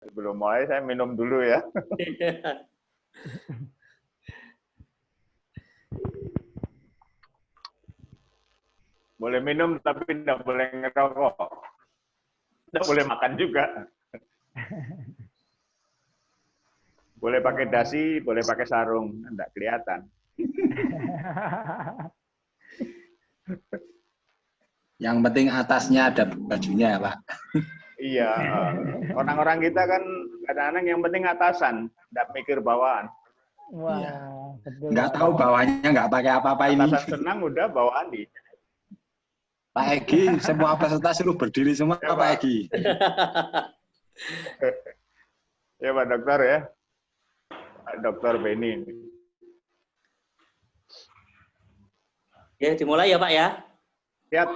Sebelum mulai saya minum dulu ya. Boleh minum tapi tidak boleh ngerokok. Tidak boleh makan juga. Boleh pakai dasi, boleh pakai sarung, tidak kelihatan. Yang penting atasnya ada bajunya, Pak. Iya, orang-orang kita kan kadang-kadang yang penting atasan, tidak mikir bawaan. Wah, Iya. betul. Nggak tahu bawahnya nggak pakai apa-apa ini. Atasan senang udah bawaan di. Pak Egi, semua peserta suruh berdiri semua, Ya, Pak Egi. Ya Pak Dokter ya, Pak Dokter Beni. Ya, dimulai ya Pak ya. Siap.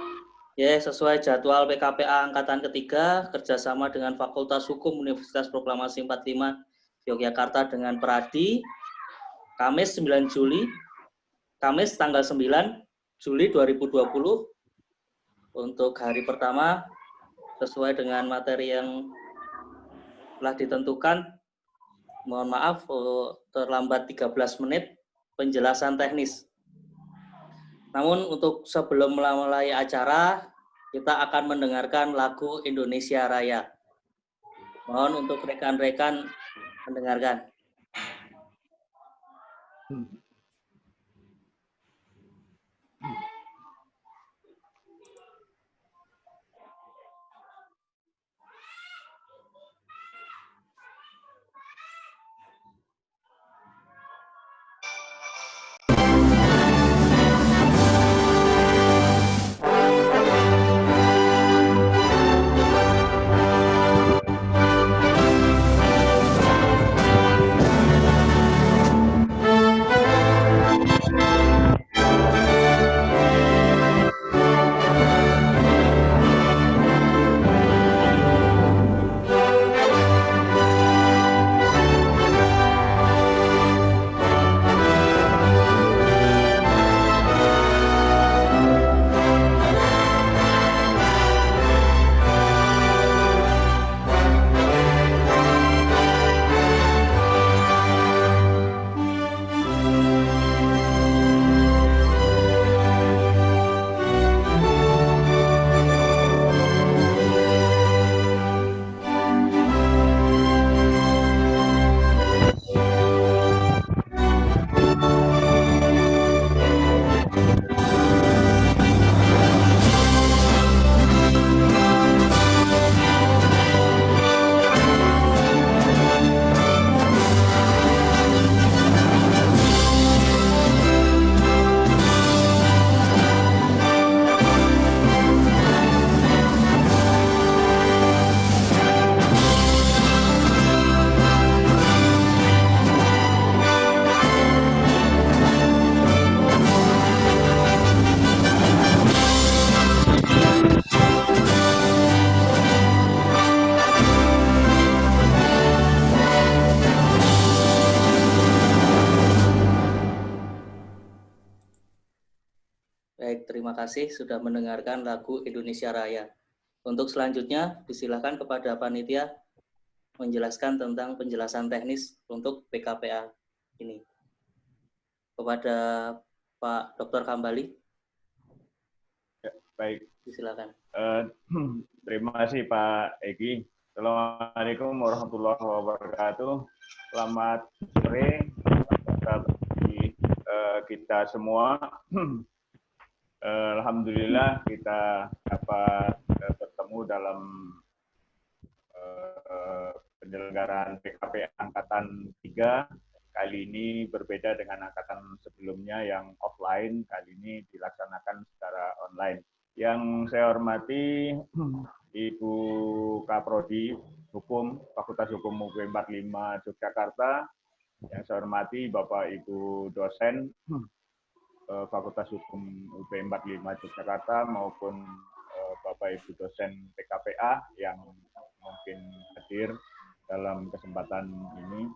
Ya, sesuai jadwal PKPA Angkatan Ketiga, kerjasama dengan Fakultas Hukum Universitas Proklamasi 45 Yogyakarta dengan Peradi, Kamis 9 Juli, Kamis tanggal 9 Juli 2020, untuk hari pertama, sesuai dengan materi yang telah ditentukan, mohon maaf, terlambat 13 menit penjelasan teknis. Namun untuk sebelum mulai acara, kita akan mendengarkan lagu Indonesia Raya. Mohon untuk rekan-rekan mendengarkan. Baik, terima kasih sudah mendengarkan lagu Indonesia Raya. Untuk selanjutnya, disilakan kepada panitia menjelaskan tentang penjelasan teknis untuk PKPA ini. Kepada Pak Dr. Kambali. Ya, baik. Disilakan. Terima kasih Pak Egi. Assalamualaikum warahmatullahi wabarakatuh. Selamat sore bagi kita semua. Alhamdulillah kita dapat bertemu dalam penyelenggaraan PKP Angkatan 3. Kali ini berbeda dengan angkatan sebelumnya yang offline, kali ini dilaksanakan secara online. Yang saya hormati Ibu Kaprodi Hukum, Fakultas Hukum UP 45 Yogyakarta. Yang saya hormati Bapak Ibu dosen Fakultas Hukum UP 45 Yogyakarta maupun Bapak Ibu dosen PKPA yang mungkin hadir dalam kesempatan ini.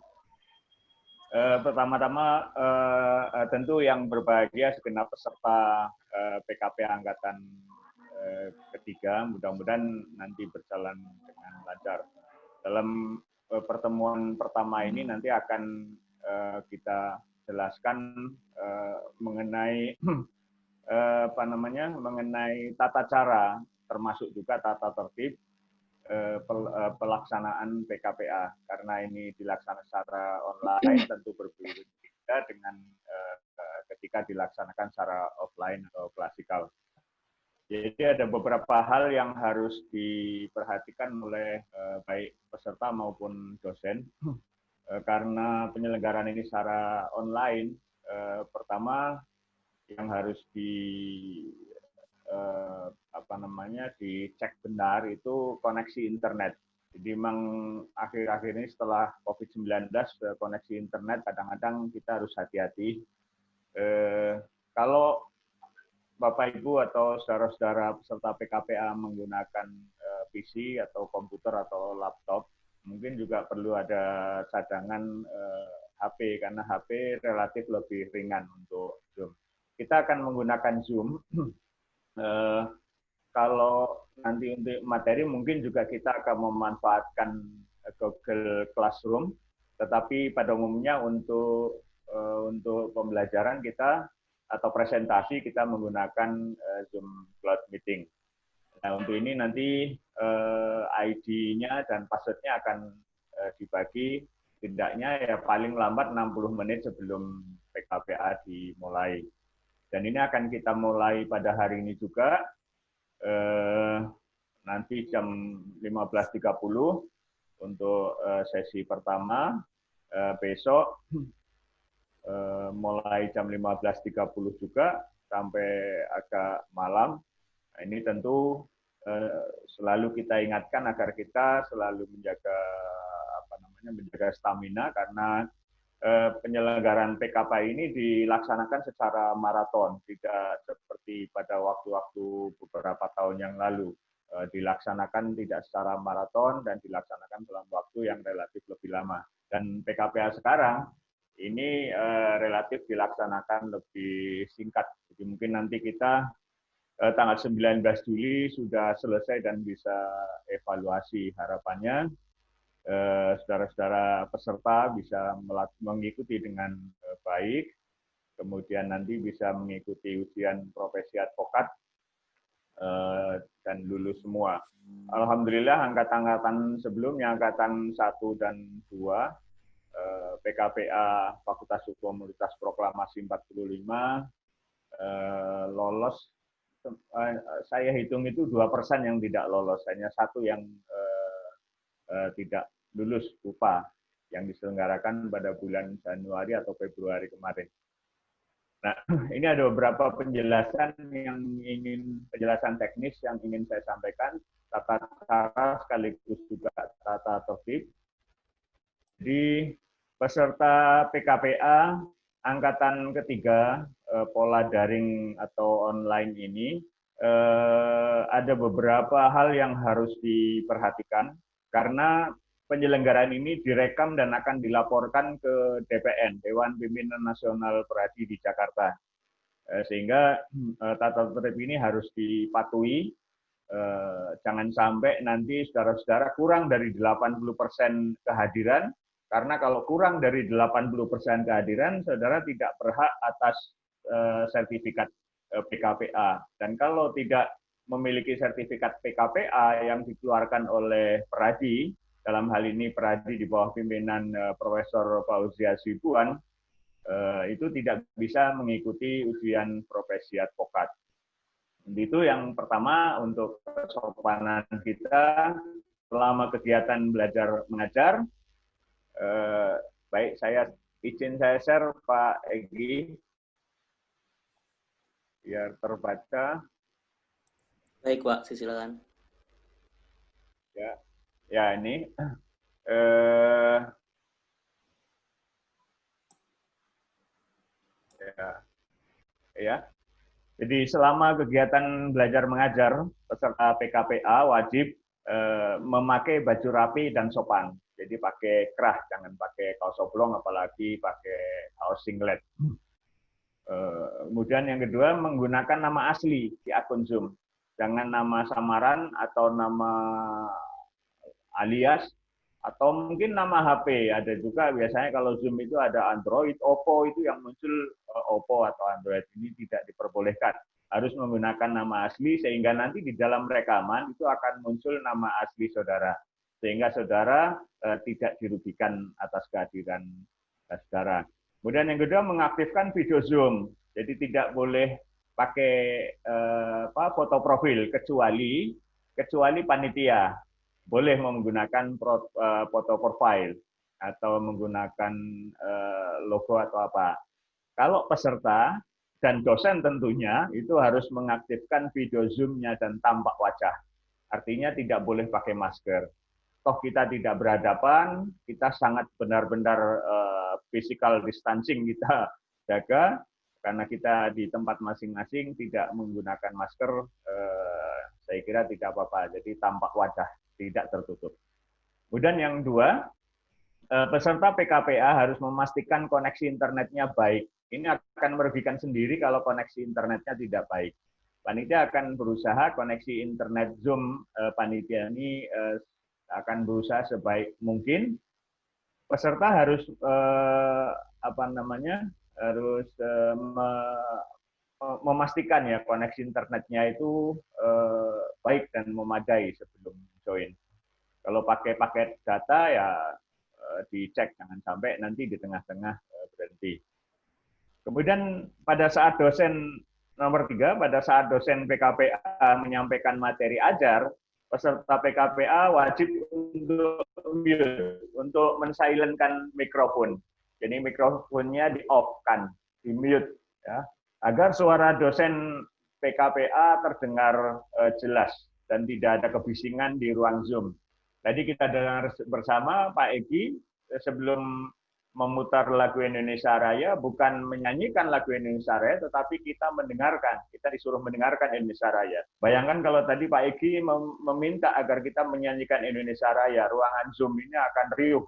Pertama-tama tentu yang berbahagia segenap peserta PKP Angkatan ketiga, mudah-mudahan nanti berjalan dengan lancar. Dalam pertemuan pertama ini nanti akan kita jelaskan mengenai mengenai tata cara, termasuk juga tata tertib pelaksanaan PKPA, karena ini dilaksanakan secara online tentu berbeda dengan ketika dilaksanakan secara offline atau klasikal. Jadi ada beberapa hal yang harus diperhatikan oleh baik peserta maupun dosen karena penyelenggaraan ini secara online. Pertama yang harus dicek benar itu koneksi internet. Jadi memang akhir-akhir ini setelah COVID-19 koneksi internet kadang-kadang kita harus hati-hati. Kalau Bapak Ibu atau saudara-saudara peserta PKPA menggunakan PC atau komputer atau laptop, mungkin juga perlu ada cadangan HP karena HP relatif lebih ringan untuk Zoom. Kita akan menggunakan Zoom. Kalau nanti untuk materi mungkin juga kita akan memanfaatkan Google Classroom, tetapi pada umumnya untuk pembelajaran kita atau presentasi kita menggunakan Zoom Cloud Meeting. Nah, untuk ini nanti ID-nya dan password-nya akan dibagi tidaknya ya paling lambat 60 menit sebelum PKPA dimulai. Dan ini akan kita mulai pada hari ini juga, nanti jam 15.30 untuk sesi pertama, besok mulai jam 15.30 juga sampai agak malam. Nah, ini tentu selalu kita ingatkan agar kita selalu menjaga stamina karena penyelenggaraan PKPA ini dilaksanakan secara maraton, tidak seperti pada waktu-waktu beberapa tahun yang lalu. Dilaksanakan tidak secara maraton dan dilaksanakan dalam waktu yang relatif lebih lama. Dan PKPA sekarang ini relatif dilaksanakan lebih singkat. Jadi mungkin nanti kita tanggal 19 Juli sudah selesai dan bisa evaluasi. Harapannya saudara-saudara peserta bisa mengikuti dengan baik, kemudian nanti bisa mengikuti ujian profesi advokat dan lulus semua. Alhamdulillah angkatan-angkatan sebelumnya, angkatan 1 dan 2, PKPA Fakultas Hukum Universitas Proklamasi 45 lolos. Saya hitung itu 2% yang tidak lolos, hanya 1 yang tidak lulus UPA yang diselenggarakan pada bulan Januari atau Februari kemarin. Nah, ini ada beberapa penjelasan teknis yang ingin saya sampaikan, tata cara sekaligus juga tata tertib. Jadi peserta PKPA angkatan ketiga pola daring atau online ini ada beberapa hal yang harus diperhatikan karena penyelenggaraan ini direkam dan akan dilaporkan ke DPN, Dewan Pimpinan Nasional Pradi di Jakarta. Sehingga tata tertib ini harus dipatuhi. Jangan sampai nanti saudara-saudara kurang dari 80% kehadiran, karena kalau kurang dari 80% kehadiran, saudara tidak berhak atas sertifikat PKPA. Dan kalau tidak memiliki sertifikat PKPA yang dikeluarkan oleh Pradi, dalam hal ini Pradi di bawah pimpinan Profesor Fauzia Sibuan, itu tidak bisa mengikuti ujian profesi advokat. Itu yang pertama untuk kesopanan kita selama kegiatan belajar mengajar. Baik, izin saya share Pak Egi biar terbaca. Baik Pak, silakan. Ya ini ya. Jadi selama kegiatan belajar mengajar, peserta PKPA wajib memakai baju rapi dan sopan. Jadi pakai kerah, jangan pakai kaos oblong, apalagi pakai kaos singlet. Kemudian yang kedua, menggunakan nama asli di akun Zoom. Jangan nama samaran atau nama alias, Atau mungkin nama HP, ada juga biasanya kalau Zoom itu ada Android, Oppo itu yang muncul Oppo atau Android ini tidak diperbolehkan. Harus menggunakan nama asli sehingga nanti di dalam rekaman itu akan muncul nama asli saudara. Sehingga saudara tidak dirugikan atas kehadiran saudara. Kemudian yang kedua mengaktifkan video Zoom. Jadi tidak boleh pakai foto profil kecuali panitia. Boleh menggunakan foto profile atau menggunakan logo atau apa. Kalau peserta dan dosen tentunya itu harus mengaktifkan video Zoom-nya dan tampak wajah. Artinya tidak boleh pakai masker. Toh kita tidak berhadapan, kita sangat benar-benar physical distancing kita jaga, karena kita di tempat masing-masing tidak menggunakan masker, saya kira tidak apa-apa. Jadi tampak wajah, tidak tertutup. Kemudian yang dua, peserta PKPA harus memastikan koneksi internetnya baik. Ini akan merugikan sendiri kalau koneksi internetnya tidak baik. Panitia akan berusaha koneksi internet Zoom panitia ini akan berusaha sebaik mungkin. Peserta harus memastikan ya koneksi internetnya itu baik dan memadai sebelum join. Kalau pakai paket data ya dicek, jangan sampai nanti di tengah-tengah berhenti. Kemudian pada saat dosen nomor 3, pada saat dosen PKPA menyampaikan materi ajar, peserta PKPA wajib untuk mute, untuk mensilentkan mikrofon. Jadi mikrofonnya di-off-kan, di-mute, ya, agar suara dosen PKPA terdengar jelas dan tidak ada kebisingan di ruang Zoom. Tadi kita dengar bersama Pak Egi sebelum memutar lagu Indonesia Raya, bukan menyanyikan lagu Indonesia Raya, tetapi kita mendengarkan. Kita disuruh mendengarkan Indonesia Raya. Bayangkan kalau tadi Pak Egi meminta agar kita menyanyikan Indonesia Raya, ruangan Zoom ini akan riuh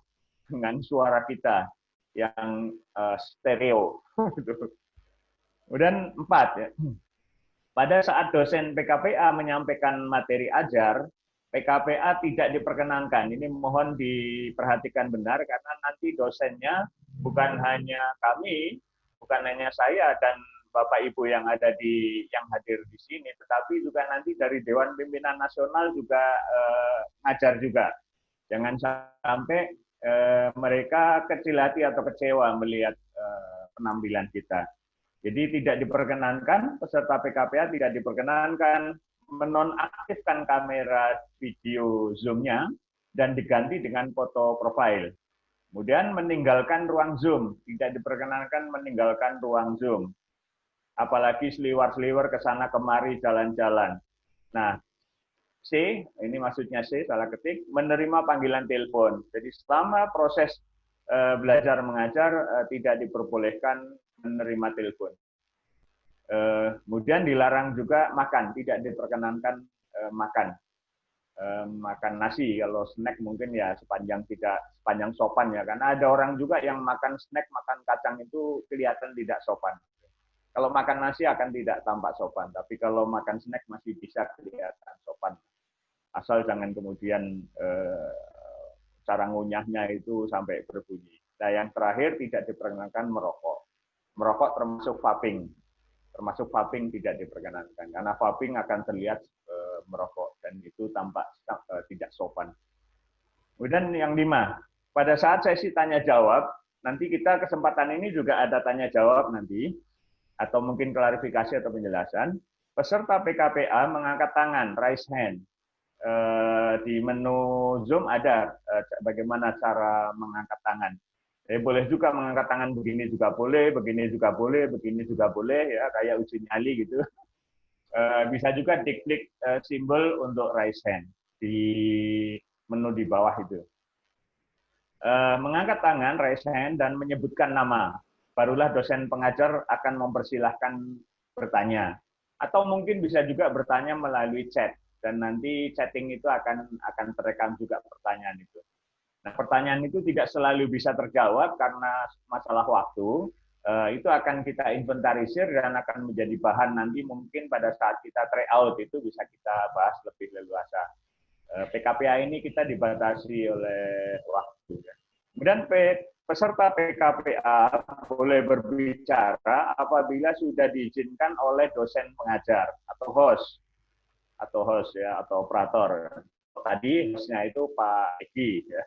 dengan suara kita yang stereo. Kemudian 4, ya. Pada saat dosen PKPA menyampaikan materi ajar, PKPA tidak diperkenankan. Ini mohon diperhatikan benar karena nanti dosennya bukan hanya kami, bukan hanya saya dan Bapak Ibu yang hadir di sini, tetapi juga nanti dari Dewan Pimpinan Nasional juga ngajar juga. Jangan sampai mereka kecil hati atau kecewa melihat penampilan kita. Jadi tidak diperkenankan, peserta PKPA tidak diperkenankan menonaktifkan kamera video Zoom-nya dan diganti dengan foto profile. Kemudian meninggalkan ruang Zoom, tidak diperkenankan meninggalkan ruang Zoom. Apalagi seliwar-seliwar ke sana kemari jalan-jalan. Nah, C, ini maksudnya C, salah ketik, menerima panggilan telepon. Jadi selama proses belajar mengajar tidak diperbolehkan menerima telepon. Kemudian dilarang juga makan, tidak diperkenankan makan nasi. Kalau snack mungkin ya sepanjang sopan ya, karena ada orang juga yang makan snack, makan kacang itu kelihatan tidak sopan. Kalau makan nasi akan tidak tampak sopan, tapi kalau makan snack masih bisa kelihatan sopan. Asal jangan kemudian cara ngunyahnya itu sampai berbunyi. Nah, yang terakhir tidak diperkenankan merokok. Merokok termasuk vaping. Termasuk vaping tidak diperkenankan karena vaping akan terlihat merokok dan itu tampak tidak sopan. Kemudian yang 5, pada saat sesi tanya jawab, nanti kita kesempatan ini juga ada tanya jawab nanti atau mungkin klarifikasi atau penjelasan. Peserta PKPA mengangkat tangan, raise hand. Di menu Zoom ada bagaimana cara mengangkat tangan. Boleh juga mengangkat tangan begini juga boleh, begini juga boleh, begini juga boleh, ya kayak uji nyali gitu. Bisa juga diklik simbol untuk raise hand di menu di bawah itu. Mengangkat tangan, raise hand, dan menyebutkan nama. Barulah dosen pengajar akan mempersilahkan bertanya. Atau mungkin bisa juga bertanya melalui chat, dan nanti chatting itu akan terekam juga pertanyaan itu. Nah, pertanyaan itu tidak selalu bisa terjawab karena masalah waktu. Itu akan kita inventarisir dan akan menjadi bahan nanti mungkin pada saat kita try out itu bisa kita bahas lebih leluasa. PKPA ini kita dibatasi oleh waktu. Kemudian peserta PKPA boleh berbicara apabila sudah diizinkan oleh dosen pengajar atau host ya, atau operator. Tadi hostnya itu Pak Egi ya.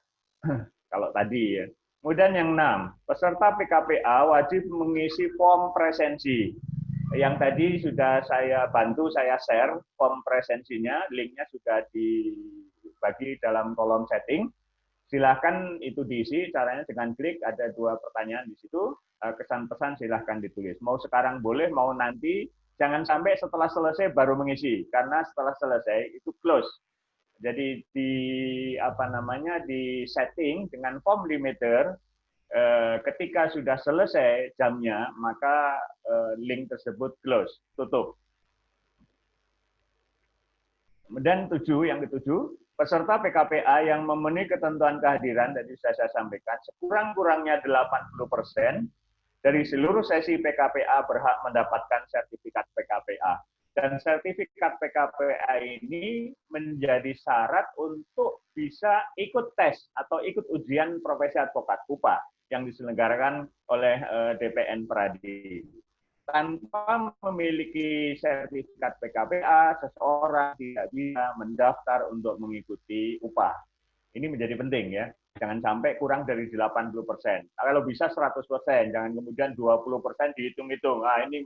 Kalau tadi ya. Kemudian yang 6, peserta PKPA wajib mengisi form presensi. Yang tadi sudah saya bantu, saya share form presensinya, linknya sudah dibagi dalam kolom setting. Silahkan itu diisi, caranya dengan klik, ada 2 pertanyaan di situ, kesan-pesan silahkan ditulis. Mau sekarang boleh, mau nanti, jangan sampai setelah selesai baru mengisi, karena setelah selesai itu close. Jadi di setting dengan form limiter, ketika sudah selesai jamnya, maka link tersebut close, tutup. Kemudian yang ketujuh, peserta PKPA yang memenuhi ketentuan kehadiran, tadi saya sampaikan, sekurang-kurangnya 80% dari seluruh sesi PKPA berhak mendapatkan sertifikat PKPA. Dan sertifikat PKPA ini menjadi syarat untuk bisa ikut tes atau ikut ujian profesi advokat UPA yang diselenggarakan oleh DPN Pradi. Tanpa memiliki sertifikat PKPA, seseorang tidak bisa mendaftar untuk mengikuti UPA. Ini menjadi penting ya. Jangan sampai kurang dari 80%. Kalau bisa 100%, jangan kemudian 20% dihitung-hitung. Ah, ini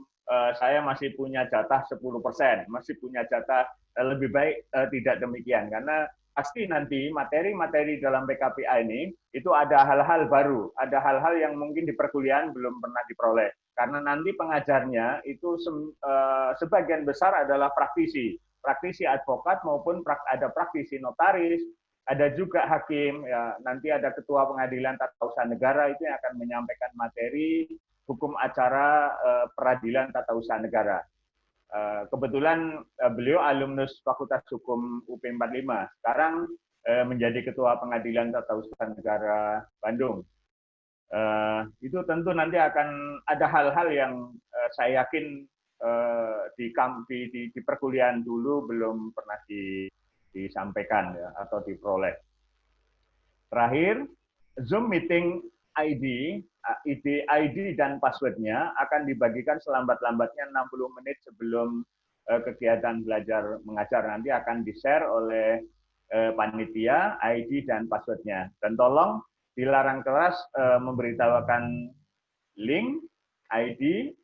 saya masih punya jatah 10%, masih punya jatah, lebih baik tidak demikian. Karena pasti nanti materi-materi dalam PKPA ini itu ada hal-hal baru, ada hal-hal yang mungkin di perkuliahan belum pernah diperoleh. Karena nanti pengajarnya itu sebagian besar adalah praktisi advokat maupun ada praktisi notaris, ada juga hakim, ya nanti ada ketua pengadilan tata usaha negara itu yang akan menyampaikan materi hukum acara peradilan tata usaha negara. Kebetulan beliau alumnus Fakultas Hukum UP 45, sekarang menjadi ketua pengadilan tata usaha negara Bandung. Itu tentu nanti akan ada hal-hal yang saya yakin di perkuliahan dulu belum pernah disampaikan ya, atau diperoleh. Terakhir, Zoom meeting ID dan passwordnya akan dibagikan selambat-lambatnya 60 menit sebelum kegiatan belajar mengajar. Nanti akan di-share oleh panitia ID dan passwordnya. Dan tolong dilarang keras memberitahukan link, ID,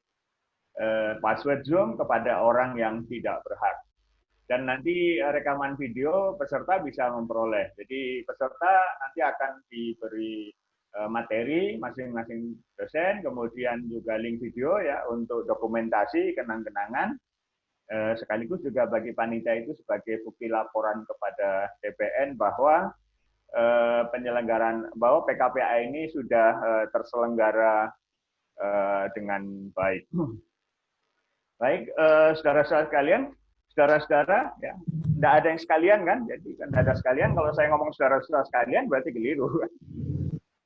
password Zoom kepada orang yang tidak berhak. Dan nanti rekaman video peserta bisa memperoleh. Jadi peserta nanti akan diberi materi masing-masing dosen, kemudian juga link video ya untuk dokumentasi kenang-kenangan. Sekaligus juga bagi panitia itu sebagai bukti laporan kepada DPN bahwa penyelenggaraan bahwa PKPA ini sudah terselenggara dengan baik. Baik, saudara-saudara sekalian. Saudara-saudara, ya, tidak ada yang sekalian kan? Jadi kan tidak ada sekalian. Kalau saya ngomong saudara-saudara sekalian, berarti keliru.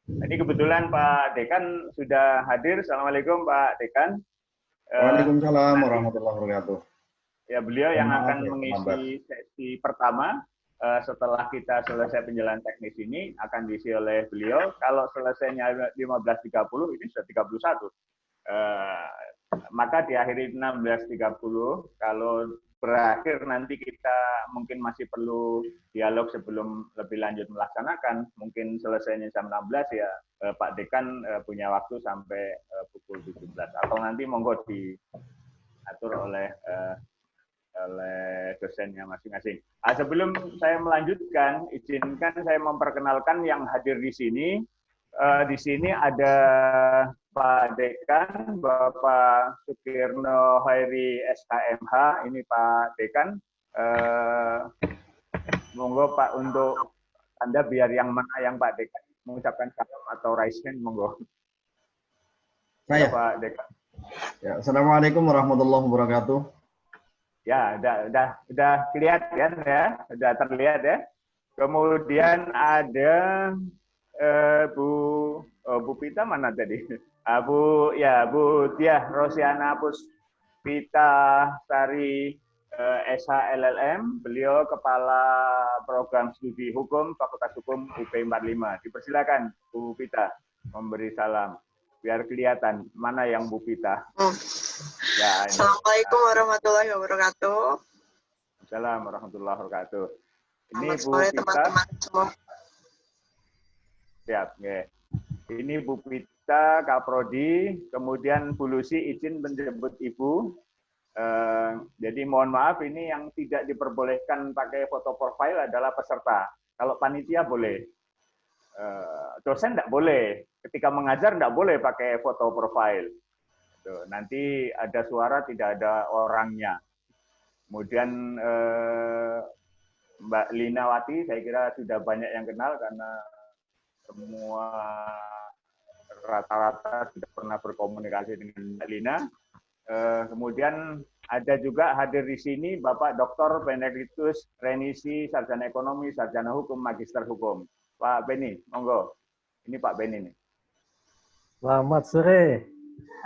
Ini kebetulan Pak Dekan sudah hadir. Assalamualaikum Pak Dekan. Waalaikumsalam warahmatullahi wabarakatuh. Ya, beliau yang akan mengisi sesi pertama setelah kita selesai penjelasan teknis ini akan diisi oleh beliau. Kalau selesainya 15.30, ini sudah 31. Maka diakhiri 16.30. Kalau berakhir nanti kita mungkin masih perlu dialog sebelum lebih lanjut melaksanakan. Mungkin selesainya jam 16 ya Pak Dekan punya waktu sampai pukul 17. Atau nanti monggo diatur oleh dosennya masing-masing. Sebelum saya melanjutkan, izinkan saya memperkenalkan yang hadir di sini. Di sini ada Pak Dekan, Bapak Sukirno Hairi SKMH, ini Pak Dekan. Monggo Pak untuk Anda biar yang mana yang Pak Dekan mengucapkan salam atau raise hand, monggo. Saya Pak Dekan. Ya, Assalamualaikum warahmatullahi wabarakatuh. Ya, udah kelihatan ya, udah terlihat ya. Kemudian ada Bu Pita mana tadi? Bu Tiah Rosiana Puspita Sari SH LLM, beliau Kepala Program Studi Hukum Fakultas Hukum UP 45. Dipersilakan Bu Pita memberi salam. Biar kelihatan mana yang Bu Pita. Ya, Assalamualaikum warahmatullahi wabarakatuh. Assalamualaikum warahmatullahi wabarakatuh. Ini Selamat Bu sore Pita. teman-teman semua. Siap, nggih. Ini Bu Pita, Kaprodi, kemudian Bu Lucy izin menjemput Ibu. Jadi mohon maaf, ini yang tidak diperbolehkan pakai foto profil adalah peserta. Kalau panitia boleh. Dosen tidak boleh. Ketika mengajar tidak boleh pakai foto profil. Nanti ada suara, tidak ada orangnya. Kemudian Mbak Linawati, saya kira sudah banyak yang kenal karena semua rata-rata sudah pernah berkomunikasi dengan Mbak Lina. Kemudian ada juga hadir di sini Bapak Dr. Benedictus Renisi, Sarjana Ekonomi, Sarjana Hukum, Magister Hukum. Pak Beni, monggo. Ini Pak Beni nih. Selamat sore,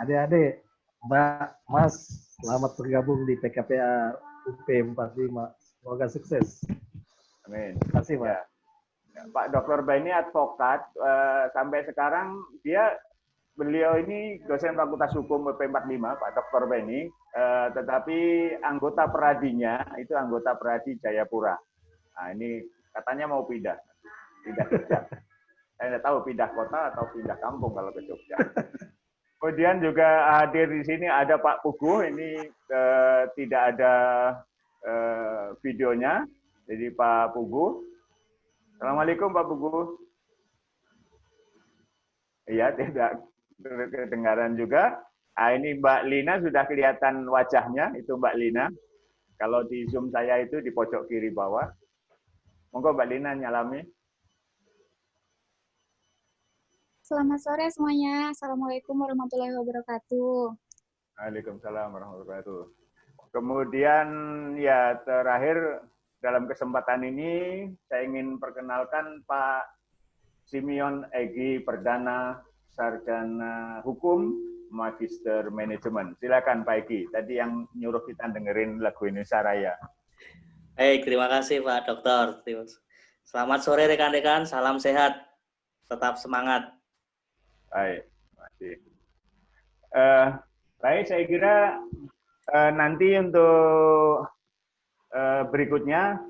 adik-adik, Mbak, Mas. Selamat bergabung di PKPA UP 45. Semoga sukses. Amin. Terima kasih, Pak. Ya. Pak Dr. Beni advokat, sampai sekarang beliau ini dosen Fakultas Hukum UP 45, Pak Dr. Beni, tetapi anggota peradinya itu anggota peradi Jayapura. Nah, ini katanya mau pindah kerja. Saya tidak tahu pindah kota atau pindah kampung kalau ke Jogja. Kemudian juga hadir di sini ada Pak Puguh, ini tidak ada videonya, jadi Pak Puguh. Assalamualaikum Pak Puguh. Iya, tidak kedengaran juga. Nah, ini Mbak Lina sudah kelihatan wajahnya, itu Mbak Lina. Kalau di Zoom saya itu di pojok kiri bawah. Monggo Mbak Lina nyalami. Selamat sore semuanya. Assalamualaikum warahmatullahi wabarakatuh. Waalaikumsalam warahmatullahi wabarakatuh. Kemudian ya terakhir dalam kesempatan ini saya ingin perkenalkan Pak Simeon Egi Perdana, Sarjana Hukum, Magister Manajemen. Silakan Pak Egi. Tadi yang nyuruh kita dengerin lagu Indonesia Raya. Baik, terima kasih Pak Dokter. Selamat sore rekan-rekan, salam sehat, tetap semangat. Baik, terima kasih. Baik, saya kira nanti untuk berikutnya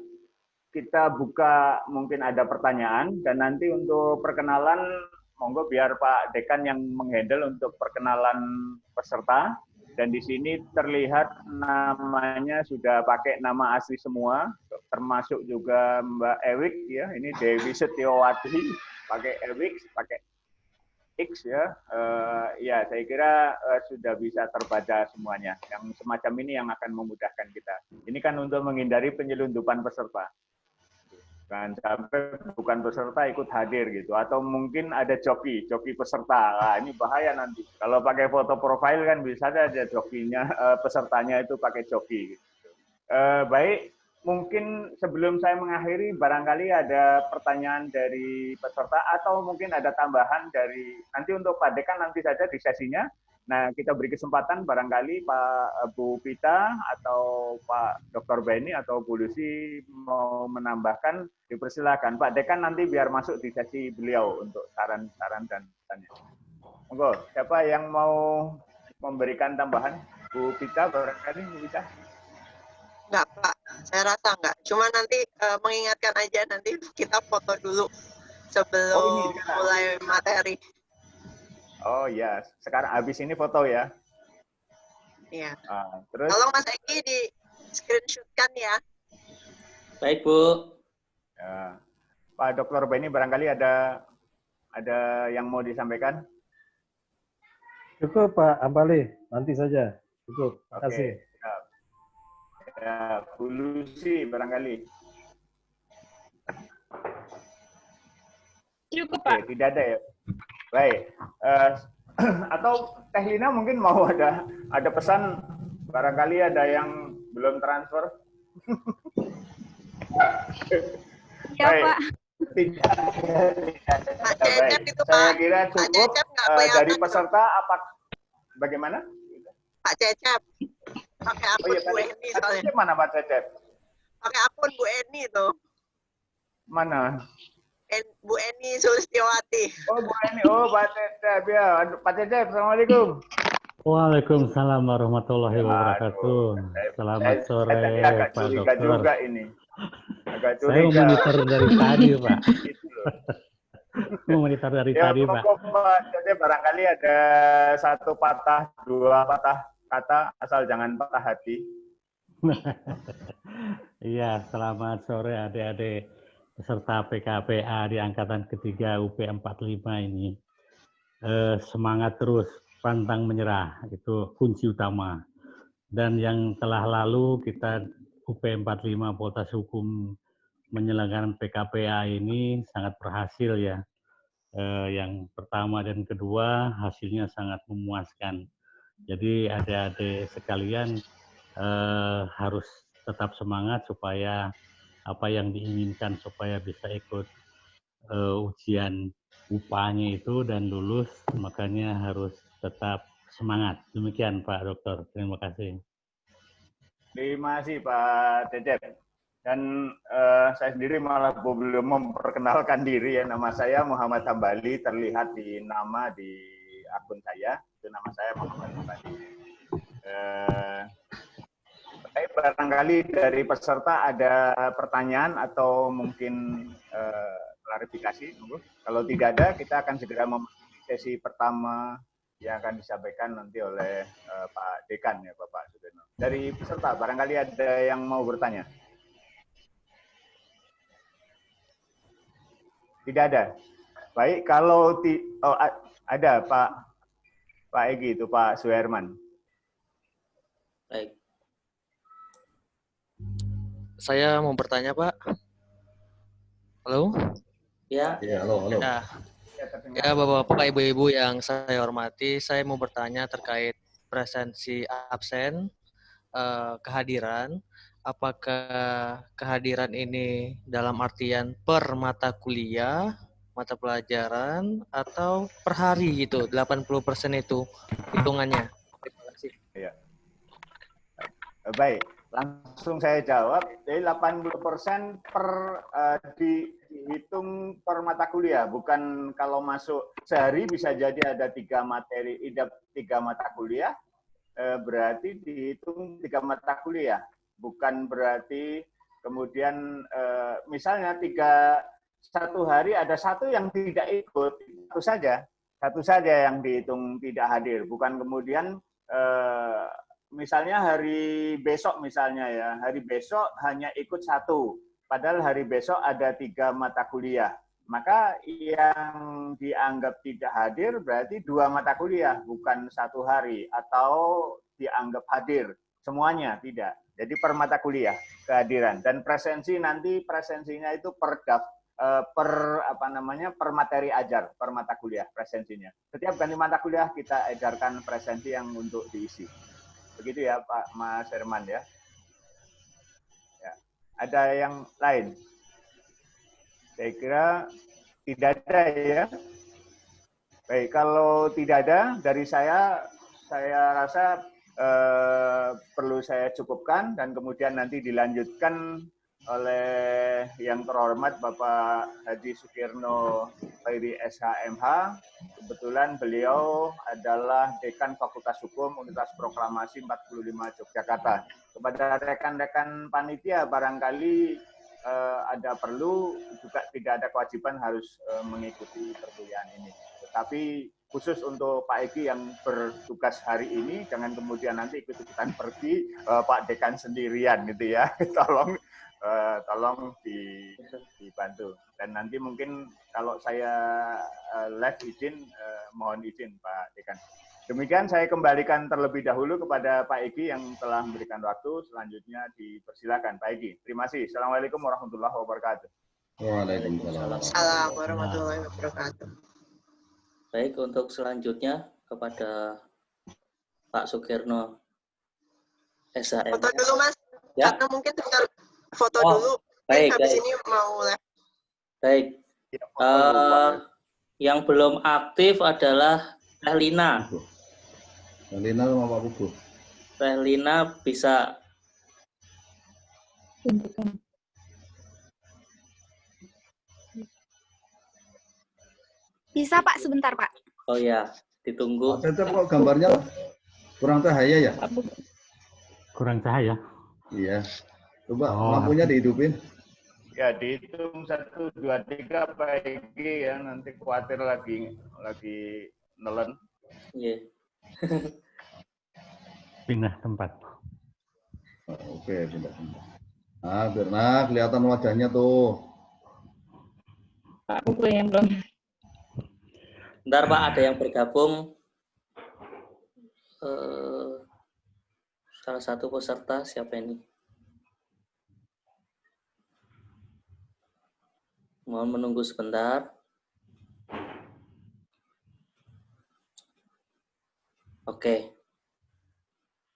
kita buka mungkin ada pertanyaan dan nanti untuk perkenalan monggo biar Pak Dekan yang menghandle untuk perkenalan peserta dan di sini terlihat namanya sudah pakai nama asli semua termasuk juga Mbak Ewik ya, ini Dewi Setiawati pakai Ewik, pakai X ya. Ya saya kira sudah bisa terbaca semuanya. Yang semacam ini yang akan memudahkan kita. Ini kan untuk menghindari penyelundupan peserta. Kan sampai bukan peserta ikut hadir gitu atau mungkin ada joki peserta. Nah, ini bahaya nanti. Kalau pakai foto profil kan bisa ada jokinya, pesertanya itu pakai joki. Baik, mungkin sebelum saya mengakhiri barangkali ada pertanyaan dari peserta atau mungkin ada tambahan dari nanti untuk Pak Dekan nanti saja di sesinya. Nah, kita beri kesempatan barangkali Pak Bu Pita atau Pak Dr. Beni atau Bu Lucy mau menambahkan, dipersilakan. Pak Dekan nanti biar masuk di sesi beliau untuk saran-saran dan tanya. Monggo, siapa yang mau memberikan tambahan? Bu Pita barangkali, Bu Pita? Enggak, Pak. Saya rasa enggak. Cuma nanti mengingatkan aja nanti kita foto dulu sebelum mulai materi. Oh ya, sekarang habis ini foto ya. Iya. Terus? Tolong Mas Egi di screenshotkan ya. Baik Bu. Ya. Pak Dr. Beni barangkali ada yang mau disampaikan? Cukup Pak Ambali, nanti saja. Cukup, terima kasih. Ya, Bu Lucy barangkali. Cukup Pak. Oke, tidak ada ya. Baik. Atau Teh Lina mungkin mau ada pesan, barangkali ada yang belum transfer. Ya Pak. Tidak. Pak Cecep itu Pak. Saya kira Pak cukup Cecep nggak kelihatan dari peserta apa bagaimana? Pak Cecep. pakai Oh akun iya, Bu tadi Eni soalnya. Cecep mana Pak Cecep? Pakai akun Bu Eni tuh. Mana? Bu Eni Sulistiawati. Oh, Bu Eni. Oh, Pak Cecep ya. Aduh, Pak Cecep, Assalamualaikum. Waalaikumsalam warahmatullahi wabarakatuh. Selamat sore, Tadi agak Pak curiga Dokter. juga ini. Agak Saya curiga. memonitor dari tadi, Pak. Gitu loh. Memonitor dari Ya, tadi, Pak. Pak Cecep, barangkali ada satu patah, dua patah kata, asal jangan patah hati. Iya, selamat sore adik-adik peserta PKPA di angkatan ketiga UP 45 ini. Semangat terus, pantang menyerah, itu kunci utama. Dan yang telah lalu kita UP 45 Fakultas Hukum menyelenggarakan PKPA ini sangat berhasil ya. Yang pertama dan kedua hasilnya sangat memuaskan. Jadi adik-adik sekalian harus tetap semangat supaya apa yang diinginkan supaya bisa ikut ujian upahnya itu dan lulus, makanya harus tetap semangat. Demikian Pak Dokter, terima kasih. Terima kasih Pak Cecep. Dan saya sendiri malah belum memperkenalkan diri ya. Nama saya Muhammad Hambali, terlihat di nama di akun saya. Itu nama saya Muhammad Hambali. Barangkali dari peserta ada pertanyaan atau mungkin klarifikasi. Kalau tidak ada, kita akan segera memasuki sesi pertama yang akan disampaikan nanti oleh Pak Dekan ya, Bapak Sudeno. Dari peserta, barangkali ada yang mau bertanya. Tidak ada. Baik, kalau ada Pak Egi itu Pak Suherman. Baik. Saya mau bertanya, Pak. Halo? Ya. Ya, halo. Ya, Bapak-bapak, Ibu-ibu yang saya hormati, saya mau bertanya terkait presensi absen, kehadiran. Apakah kehadiran ini dalam artian per mata kuliah, mata pelajaran, atau per hari gitu, 80% itu hitungannya? Terima kasih. Ya. Baik, langsung saya jawab. Jadi 80% dihitung per mata kuliah, bukan kalau masuk sehari bisa jadi ada 3 materi, 3 mata kuliah, berarti dihitung 3 mata kuliah. Bukan berarti kemudian misalnya satu hari ada satu yang tidak ikut, satu saja yang dihitung tidak hadir. Bukan kemudian misalnya hari besok misalnya ya, hari besok hanya ikut 1, padahal hari besok ada 3 mata kuliah. Maka yang dianggap tidak hadir berarti 2 mata kuliah, bukan 1 hari, atau dianggap hadir semuanya, tidak. Jadi per mata kuliah kehadiran, dan presensinya itu per materi ajar, per mata kuliah presensinya. Setiap ganti mata kuliah kita edarkan presensi yang untuk diisi. Begitu ya Pak Mas Herman ya. Ya. Ada yang lain? Saya kira tidak ada ya. Baik, kalau tidak ada dari saya rasa perlu saya cukupkan, dan kemudian nanti dilanjutkan oleh yang terhormat Bapak Haji Sukirno Khairi SHMH. Kebetulan beliau adalah Dekan Fakultas Hukum Universitas Proklamasi 45 Yogyakarta. Kepada rekan-rekan panitia barangkali ada perlu, juga tidak ada kewajiban harus mengikuti perkuliahan ini. Tetapi khusus untuk Pak Egi yang bertugas hari ini, jangan kemudian nanti ikut-ikutan pergi Pak Dekan sendirian gitu ya. Tolong dibantu. Dan nanti mungkin kalau saya live izin, mohon izin Pak Dekan. Demikian saya kembalikan terlebih dahulu kepada Pak Egi yang telah memberikan waktu. Selanjutnya dipersilakan Pak Egi. Terima kasih. Assalamualaikum warahmatullahi wabarakatuh. Waalaikumsalam warahmatullahi wabarakatuh. Baik, untuk selanjutnya kepada Pak Sukirno SHM. Foto dulu Mas, Ya. karena mungkin tinggal foto dulu. Baik, habis ini mau live. Baik. Yang belum aktif adalah Teh Lina. Lina sama Pak Bubu. Teh Lina bisa. Bisa Pak, sebentar Pak. Oh ya, ditunggu. Cecep kok gambarnya kurang cahaya ya? Kurang cahaya. Iya. Coba Oh, lampunya dihidupin. Ya, dihitung 1, 2, 3 Pak Egi ya, nanti khawatir lagi nelen. Iya. pindah tempat. Oke, pindah. Nah, biar kelihatan wajahnya tuh. Pak, bukunya belum. Bentar Pak, ada yang bergabung. Salah satu peserta, siapa ini? Mohon menunggu sebentar. Oke.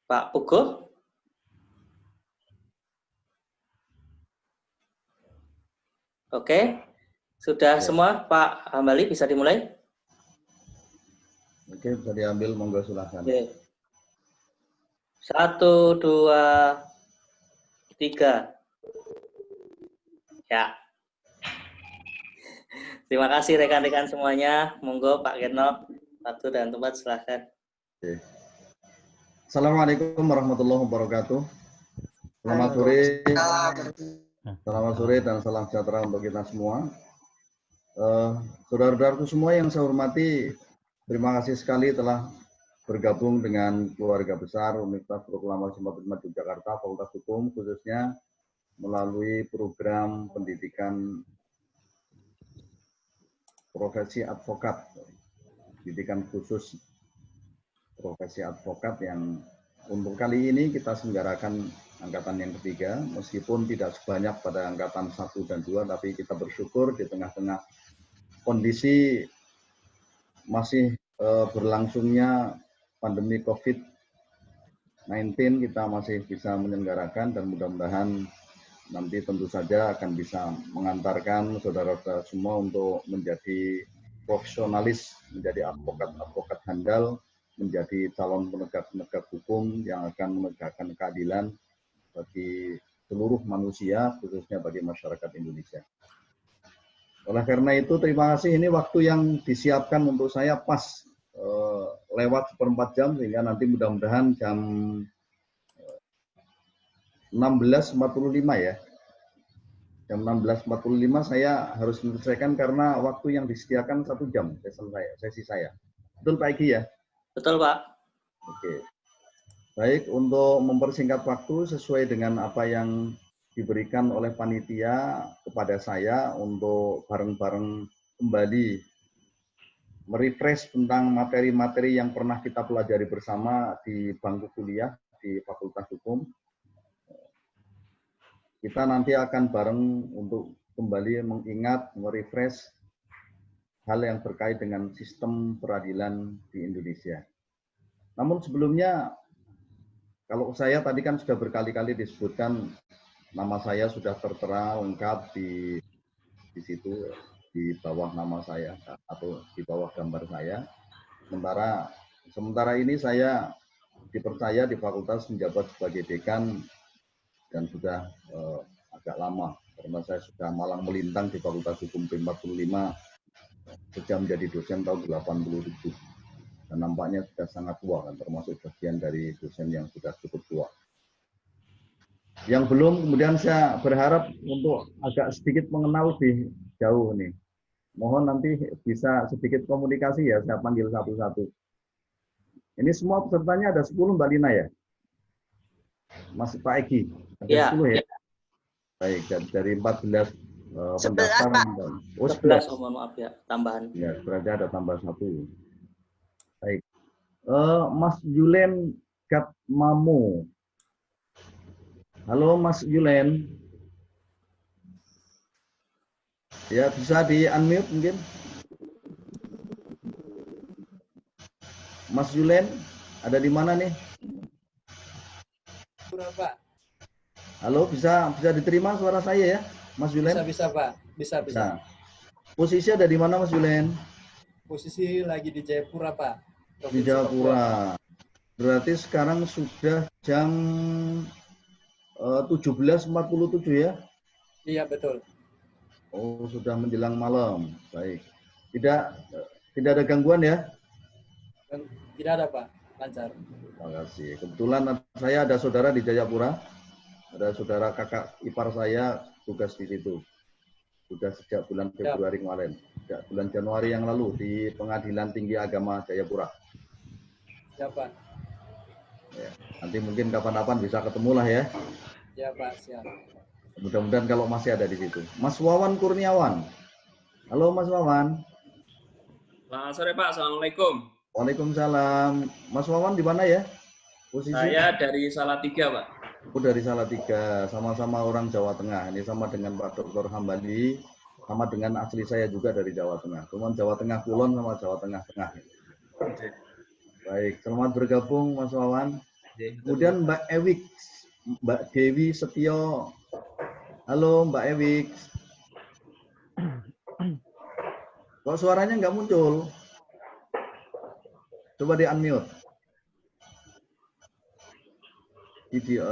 Pak Pugo? Oke. Sudah semua, Pak Hambali, bisa dimulai? Oke, bisa diambil, monggo silahkan. Oke. 1, 2, 3. Ya. Terima kasih rekan-rekan semuanya. Monggo Pak Ketno, waktu dan tempat silahkan. Oke. Assalamualaikum warahmatullahi wabarakatuh. Selamat sore. Selamat sore dan salam sejahtera untuk kita semua. Saudara-saudaraku semua yang saya hormati, terima kasih sekali telah bergabung dengan keluarga besar Universitas Proklamasi 45 Yogyakarta, Fakultas Hukum, khususnya melalui program pendidikan profesi advokat, pendidikan khusus profesi advokat yang untuk kali ini kita selenggarakan angkatan yang ketiga, meskipun tidak sebanyak pada angkatan 1 dan 2, tapi kita bersyukur di tengah-tengah kondisi masih berlangsungnya pandemi COVID-19, kita masih bisa menyelenggarakan dan mudah-mudahan nanti tentu saja akan bisa mengantarkan saudara-saudara semua untuk menjadi profesionalis, menjadi advokat handal, menjadi calon penegak hukum yang akan menegakkan keadilan bagi seluruh manusia, khususnya bagi masyarakat Indonesia. Oleh karena itu, terima kasih. Ini waktu yang disiapkan untuk saya pas lewat 1/4 jam, sehingga nanti mudah-mudahan jam 16.45 ya. Jam 16.45 saya harus menyelesaikan karena waktu yang disediakan 1 jam sesi saya. Betul Pak Egi ya? Betul Pak. Oke. Baik, untuk mempersingkat waktu sesuai dengan apa yang diberikan oleh panitia kepada saya untuk bareng-bareng kembali merefresh tentang materi-materi yang pernah kita pelajari bersama di bangku kuliah di Fakultas Hukum. Kita nanti akan bareng untuk kembali mengingat, merefresh hal yang terkait dengan sistem peradilan di Indonesia. Namun sebelumnya, kalau saya tadi kan sudah berkali-kali disebutkan nama saya sudah tertera lengkap di situ, di bawah nama saya atau di bawah gambar saya. Sementara ini saya dipercaya di fakultas menjabat sebagai dekan dan sudah agak lama karena saya sudah malang melintang di Fakultas Hukum P45 sejak menjadi dosen tahun 87 dan nampaknya sudah sangat tua kan, termasuk bagian dari dosen yang sudah cukup tua. Yang belum, kemudian saya berharap untuk agak sedikit mengenal lebih jauh nih. Mohon nanti bisa sedikit komunikasi ya, saya panggil satu-satu. Ini semua pesertanya ada 10 Mbak Lina ya? Mas Pak Egi, ada Ya. 10 ya? Baik, dari 14 pendaftar. Oh, 11, mohon maaf ya, tambahan. Ya, berarti ada tambah 1. Baik. Mas Yulen Gatmamo. Halo Mas Yulen. Ya, bisa di-unmute mungkin? Mas Yulen, ada di mana nih? Pak. Halo, bisa diterima suara saya ya, Mas Yulen? Bisa Pak, bisa. Nah, posisi ada di mana Mas Yulen? Posisi lagi di Jayapura Pak. Di Jayapura. Berarti sekarang sudah jam 17.47 ya? Iya, betul. Oh, sudah menjelang malam. Baik. Tidak ada gangguan ya? Tidak ada, Pak. Lancar. Terima kasih. Kebetulan saya ada saudara di Jayapura. Ada saudara kakak ipar saya tugas di situ. Sudah sejak bulan Februari kemarin. Sejak bulan Januari yang lalu di Pengadilan Tinggi Agama Jayapura. Siapa? Ya, nanti mungkin kapan-kapan bisa ketemu lah ya. Ya, Pak. Siap. Mudah-mudahan kalau masih ada di situ. Mas Wawan Kurniawan. Halo Mas Wawan. Selamat sore Pak, Assalamualaikum. Waalaikumsalam. Mas Wawan di mana ya? Posisi? Saya dari Salatiga Pak. Oh, dari Salatiga. Sama-sama orang Jawa Tengah. Ini sama dengan Pak Dr. Hambali. Sama dengan asli saya juga dari Jawa Tengah. Cuma Jawa Tengah Kulon sama Jawa Tengah-Tengah. Baik, selamat bergabung Mas Wawan. Kemudian Mbak Ewik, Mbak Dewi Setio. Halo Mbak Ewik. Kok suaranya nggak muncul? Coba di unmute. Video,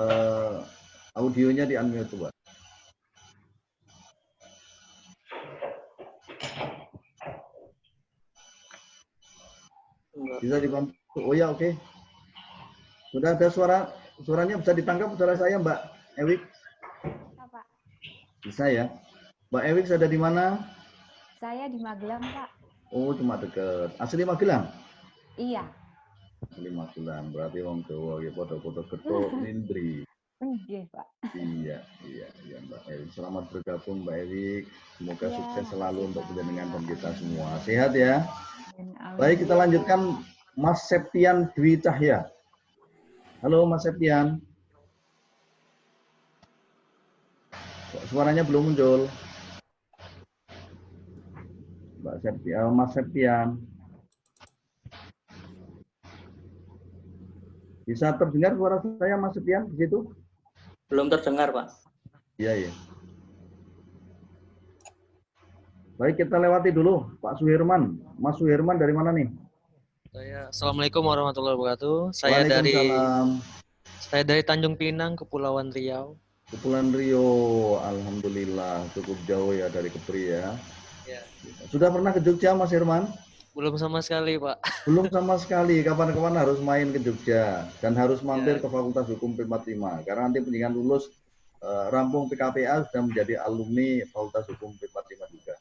audionya di unmute coba. Bisa dibantu? Oh ya, oke. Sudah ada suaranya bisa ditangkap suara saya Mbak Ewik? Pak. Bisa ya. Mbak Ewik ada di mana? Saya di Magelang, Pak. Oh, cuma deket. Asli Magelang? Iya. Asli Magelang. Berarti wong Jawa ya foto-foto ketuk Nindri. Nggih, Pak. Iya, Mbak Ewik. Selamat bergabung Mbak Ewik. Semoga sukses selalu untuk penjenengan dan kita semua. Sehat ya. Baik, kita lanjutkan Mas Septian Dwi Cahya. Halo Mas Septian. Suaranya belum muncul. Mbak Septian, Mas Septian. Bisa terdengar suara saya Mas Septian di situ? Belum terdengar, Pak. Iya, ya. Baik, kita lewati dulu Pak Suherman. Mas Suherman dari mana nih? Assalamualaikum warahmatullahi wabarakatuh. Saya dari Tanjung Pinang, Kepulauan Riau. Kepulauan Riau, alhamdulillah cukup jauh ya dari Kepri ya. Ya. Sudah pernah ke Jogja Mas Herman? Belum sama sekali Pak. Belum sama sekali. Kapan-kapan harus main ke Jogja dan harus mampir ke Fakultas Hukum P45 karena nanti penjenengan lulus rampung PKPA sudah menjadi alumni Fakultas Hukum P45 juga.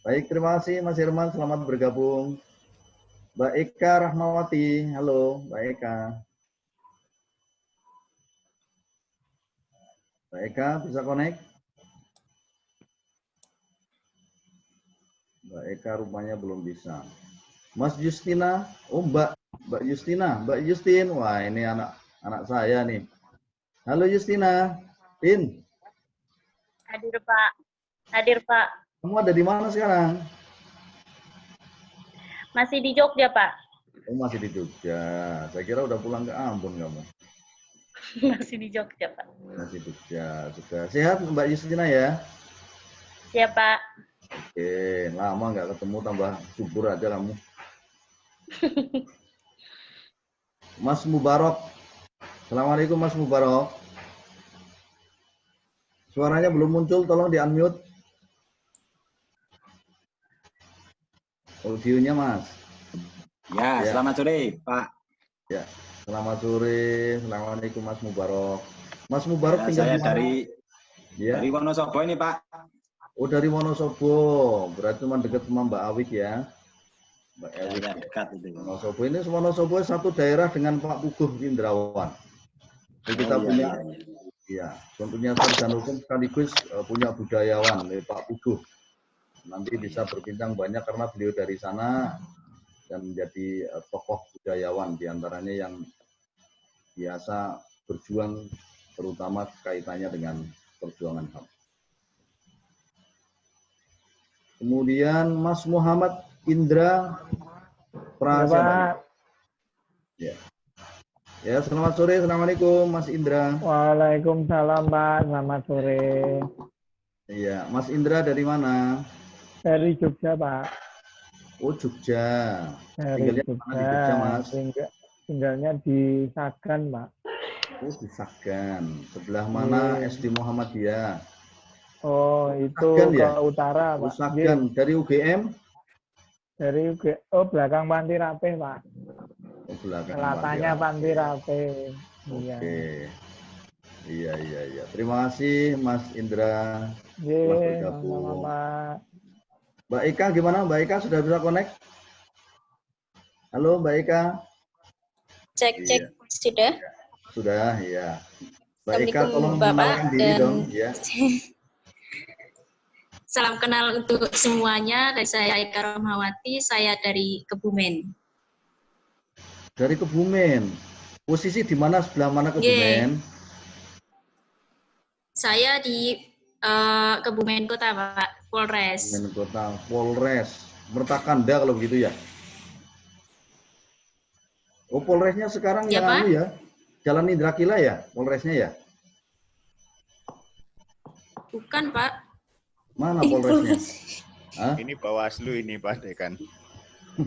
Baik, terima kasih Mas Herman, selamat bergabung. Mbak Eka Rahmawati, halo Mbak Eka. Mbak Eka bisa connect? Mbak Eka rupanya belum bisa. Mas Justina, oh Mbak Justina, Mbak Justin, wah ini anak saya nih. Halo Justina, Tin. Hadir Pak, hadir Pak. Kamu ada di mana sekarang? Masih di Jogja, Pak. Oh, masih di Jogja. Saya kira udah pulang ke Ambon kamu. Masih di Jogja, Pak. Masih di Jogja. Sudah sehat Mbak Justina ya? Siap, Pak. Oke, lama nggak ketemu, tambah subur aja kamu. Mas Mubarok. Assalamualaikum Mas Mubarok. Suaranya belum muncul, tolong di-unmute. Audionya Mas. Ya, selamat sore Pak. Ya, selamat sore. Assalamualaikum Mas Mubarok. Mas Mubarok tinggal saya di mana? Dari Wonosobo ini Pak. Oh, dari Wonosobo. Berarti cuma dekat sama Mbak Awik ya. Mbak Awik. Ya, dekat itu. Wonosobo ini Wonosobo satu daerah dengan Pak Puguh Indrawan. Jadi kita punya tentunya sarjana hukum sekaligus punya budayawan Pak Puguh. Nanti bisa berbincang banyak karena beliau dari sana dan menjadi tokoh budayawan diantaranya yang biasa berjuang terutama kaitannya dengan perjuangan HAM. Kemudian Mas Muhammad Indra Prasetya. Ya, selamat sore. Assalamualaikum Mas Indra. Waalaikumsalam Pak, selamat sore. Iya, Mas Indra dari mana? Dari Jogja, Pak. Oh, Jogja. Dari Tinggalnya Jogja. mana di Jogja, Mas? tinggalnya di Sagan, Pak. Oh, di Sagan. Sebelah mana SD Muhammadiyah? Oh, itu Sagan, ke ya? utara, Oh, Pak. Sagan. Dari UGM? Dari belakang Panti Rapih, Pak. Oh, belakang Selatannya Panti Rapih. Oke. Iya. Terima kasih, Mas Indra. Telah bergabung. Sama-sama, Pak. Mbak Ika gimana? Mbak Ika sudah bisa connect? Halo, Mbak Ika. Cek, sudah. Sudah, ya. Mbak Ika, Assalamualaikum, tolong Bapak, mengenalkan diri dan dong, ya. salam kenal untuk semuanya. Dari saya Ika Rohmawati, saya dari Kebumen. Dari Kebumen. Posisi di mana, sebelah mana Kebumen? Saya di Kebumen Kota, Pak, Polres. Kebumen Kota, Polres. Mertakanda kalau begitu ya? Oh, Polresnya sekarang Ya, yang Pak? anu ya? Jalan Indra Kila ya, Polresnya ya? Bukan, Pak. Mana Polresnya? Hah? Ini Bawaslu ini Pak Dekan.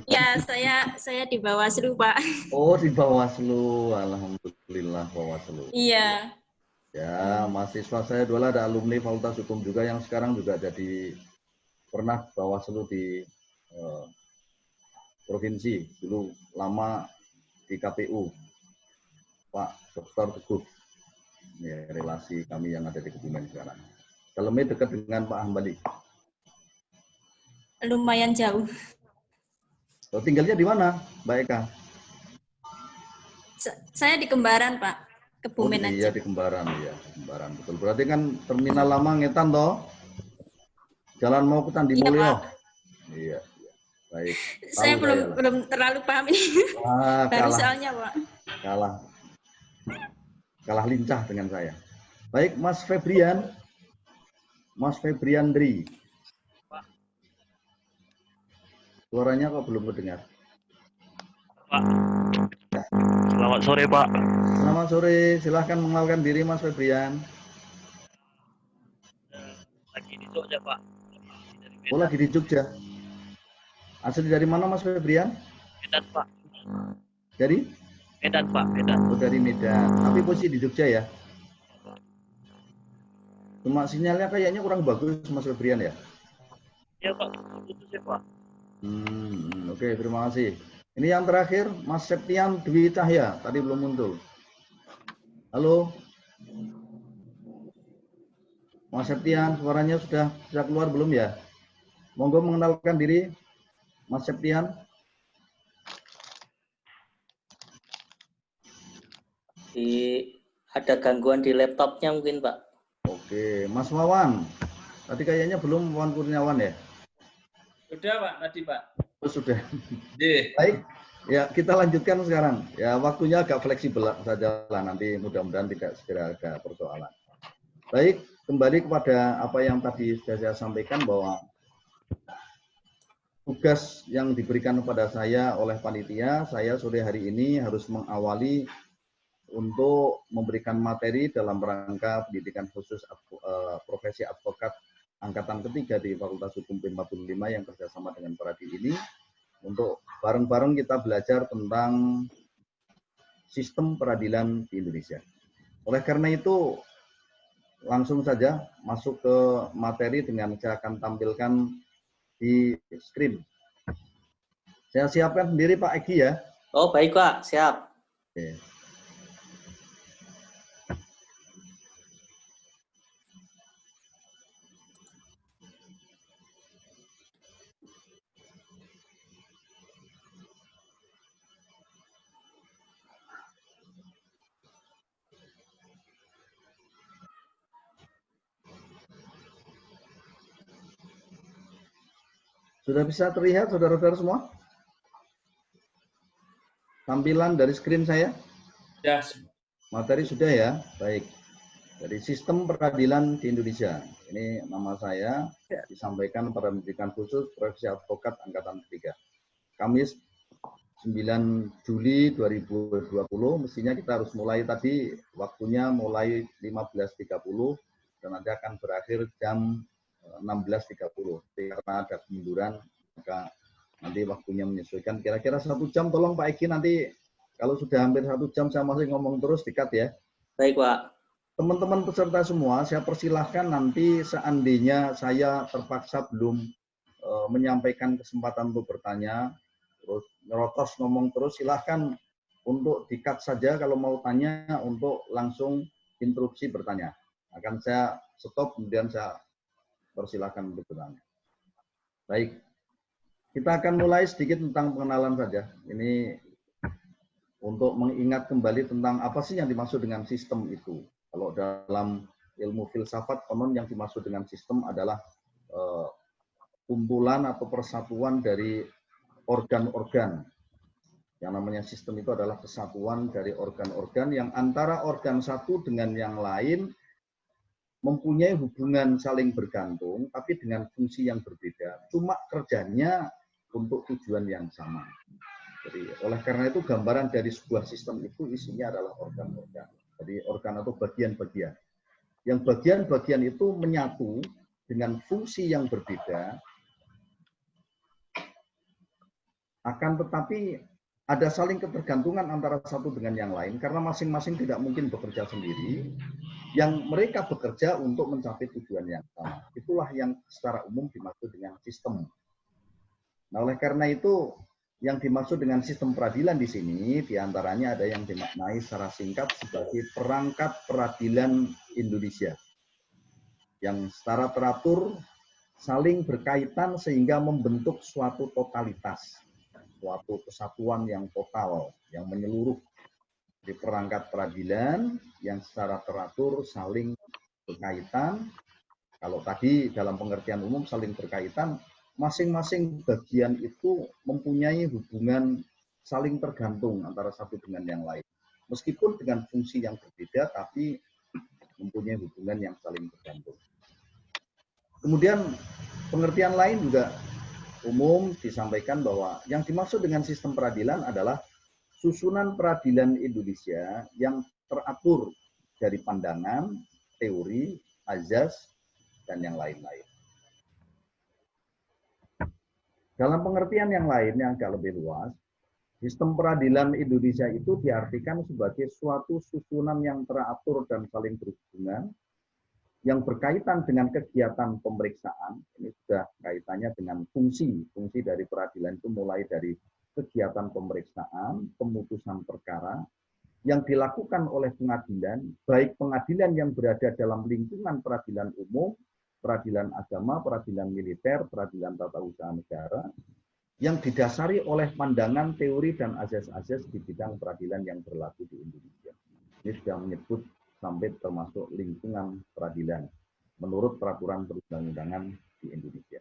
Ya, saya di Bawaslu, Pak. Oh, di Bawaslu. Alhamdulillah Bawaslu. Iya. Ya, mahasiswa saya dulu ada alumni Fakultas Hukum juga yang sekarang juga jadi pernah Bawaslu di provinsi. Dulu lama di KPU. Pak Dr. Teguh. Ya, relasi kami yang ada di Kebumen sekarang. Dalamnya dekat dengan Pak Hambali. Lumayan jauh. Oh, tinggalnya di mana, Mbak Eka? Saya di Kembaran, Pak. Kebumen aja. Iya, di Kembaran, ya. Kembaran, betul. Berarti kan terminal lama Ngetan, toh? Jalan mau ke Candi Mulyo. Iya. Baik. Saya belum terlalu paham ini. Baru soalnya, Pak. Kalah lincah dengan saya. Baik, Mas Febrian. Mas Febriandri. Suaranya kok belum terdengar? Pak. Selamat sore, Pak. Selamat sore. Silahkan mengenalkan diri, Mas Febrian. Lagi di Jogja, Pak. Oh, lagi di Jogja. Asli dari mana, Mas Febrian? Medan, Pak. Dari? Medan, Pak. Medan. Oh, dari Medan. Tapi posisi di Jogja ya? Cuma sinyalnya kayaknya kurang bagus, Mas Febrian ya? Iya, Pak. Putus ya, Pak. Oke, terima kasih. Ini yang terakhir, Mas Septian Dwi Cahya. Tadi belum muncul. Halo. Mas Septian, suaranya sudah keluar belum ya? Monggo mengenalkan diri, Mas Septian. Ada gangguan di laptopnya mungkin, Pak. Oke, Mas Wawan. Tadi kayaknya belum, Wawan Kurniawan ya? Sudah, Pak, tadi, Pak. Oh, sudah. Baik, ya kita lanjutkan sekarang. Ya, waktunya agak fleksibel saja lah, nanti mudah-mudahan tidak segera ada persoalan. Baik, kembali kepada apa yang tadi sudah saya sampaikan bahwa tugas yang diberikan kepada saya oleh panitia, saya sore hari ini harus mengawali untuk memberikan materi dalam rangka pendidikan khusus profesi advokat angkatan ketiga di Fakultas Hukum P45 yang kerjasama dengan Pradi ini, untuk bareng-bareng kita belajar tentang sistem peradilan di Indonesia. Oleh karena itu, langsung saja masuk ke materi dengan saya akan tampilkan di screen. Saya siapkan sendiri Pak Egi ya. Oh, baik Pak, siap. Oke. Sudah bisa terlihat saudara-saudara semua? Tampilan dari screen saya? Ya. Materi sudah ya? Baik. Dari sistem peradilan di Indonesia. Ini nama saya, disampaikan pada pendidikan khusus profesi advokat angkatan ketiga. Kamis 9 Juli 2020, mestinya kita harus mulai tadi, waktunya mulai 15.30 dan nanti akan berakhir jam 16.30. Karena ada kemunduran, maka nanti waktunya menyesuaikan. Kira-kira 1 jam, tolong Pak Eki nanti Kalau sudah hampir 1 jam saya masih ngomong terus, di-cut ya. Baik, Pak. Teman-teman peserta semua, saya persilahkan nanti seandainya saya terpaksa belum menyampaikan kesempatan untuk bertanya, terus ngerotos ngomong terus, silahkan untuk di-cut saja kalau mau tanya, untuk langsung interupsi bertanya. Akan saya stop, kemudian saya persilahkan untuk bertanya. Baik, kita akan mulai sedikit tentang pengenalan saja. Ini untuk mengingat kembali tentang apa sih yang dimaksud dengan sistem itu. Kalau dalam ilmu filsafat, konon yang dimaksud dengan sistem adalah kumpulan atau persatuan dari organ-organ. Yang namanya sistem itu adalah kesatuan dari organ-organ yang antara organ satu dengan yang lain mempunyai hubungan saling bergantung, tapi dengan fungsi yang berbeda. Cuma kerjanya untuk tujuan yang sama. Jadi, oleh karena itu gambaran dari sebuah sistem itu isinya adalah organ-organ. Jadi organ atau bagian-bagian. Yang bagian-bagian itu menyatu dengan fungsi yang berbeda, akan tetapi ada saling ketergantungan antara satu dengan yang lain, karena masing-masing tidak mungkin bekerja sendiri, yang mereka bekerja untuk mencapai tujuan yang sama. Itulah yang secara umum dimaksud dengan sistem. Nah, oleh karena itu, yang dimaksud dengan sistem peradilan di sini, diantaranya ada yang dimaknai secara singkat sebagai perangkat peradilan Indonesia, yang secara teratur saling berkaitan sehingga membentuk suatu totalitas, suatu kesatuan yang total, yang menyeluruh. Di perangkat peradilan yang secara teratur saling berkaitan. Kalau tadi dalam pengertian umum saling berkaitan, masing-masing bagian itu mempunyai hubungan saling tergantung antara satu dengan yang lain. Meskipun dengan fungsi yang berbeda, tapi mempunyai hubungan yang saling tergantung. Kemudian pengertian lain juga umum disampaikan bahwa yang dimaksud dengan sistem peradilan adalah susunan peradilan Indonesia yang teratur dari pandangan, teori, azas, dan yang lain-lain. Dalam pengertian yang lain yang agak lebih luas, sistem peradilan Indonesia itu diartikan sebagai suatu susunan yang teratur dan saling berhubungan, yang berkaitan dengan kegiatan pemeriksaan. Ini sudah kaitannya dengan fungsi dari peradilan itu, mulai dari kegiatan pemeriksaan, pemutusan perkara, yang dilakukan oleh pengadilan, baik pengadilan yang berada dalam lingkungan peradilan umum, peradilan agama, peradilan militer, peradilan tata usaha negara, yang didasari oleh pandangan, teori, dan azas-azas di bidang peradilan yang berlaku di Indonesia. Ini sudah menyebut sampai termasuk lingkungan peradilan, menurut peraturan perundang-undangan di Indonesia.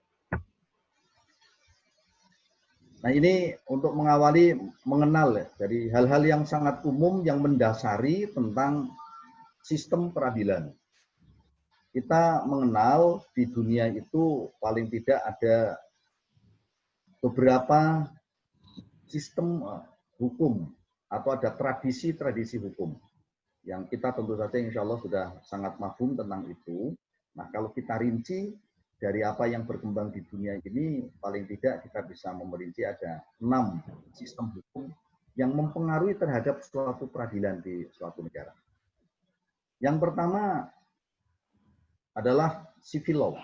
Nah, ini untuk mengawali mengenal dari hal-hal yang sangat umum yang mendasari tentang sistem peradilan. Kita mengenal di dunia itu paling tidak ada beberapa sistem hukum atau ada tradisi-tradisi hukum yang kita tentu saja insya Allah sudah sangat mafhum tentang itu. Nah, kalau kita rinci dari apa yang berkembang di dunia ini, paling tidak kita bisa memerinci ada 6 sistem hukum yang mempengaruhi terhadap suatu peradilan di suatu negara. Yang pertama adalah civil law.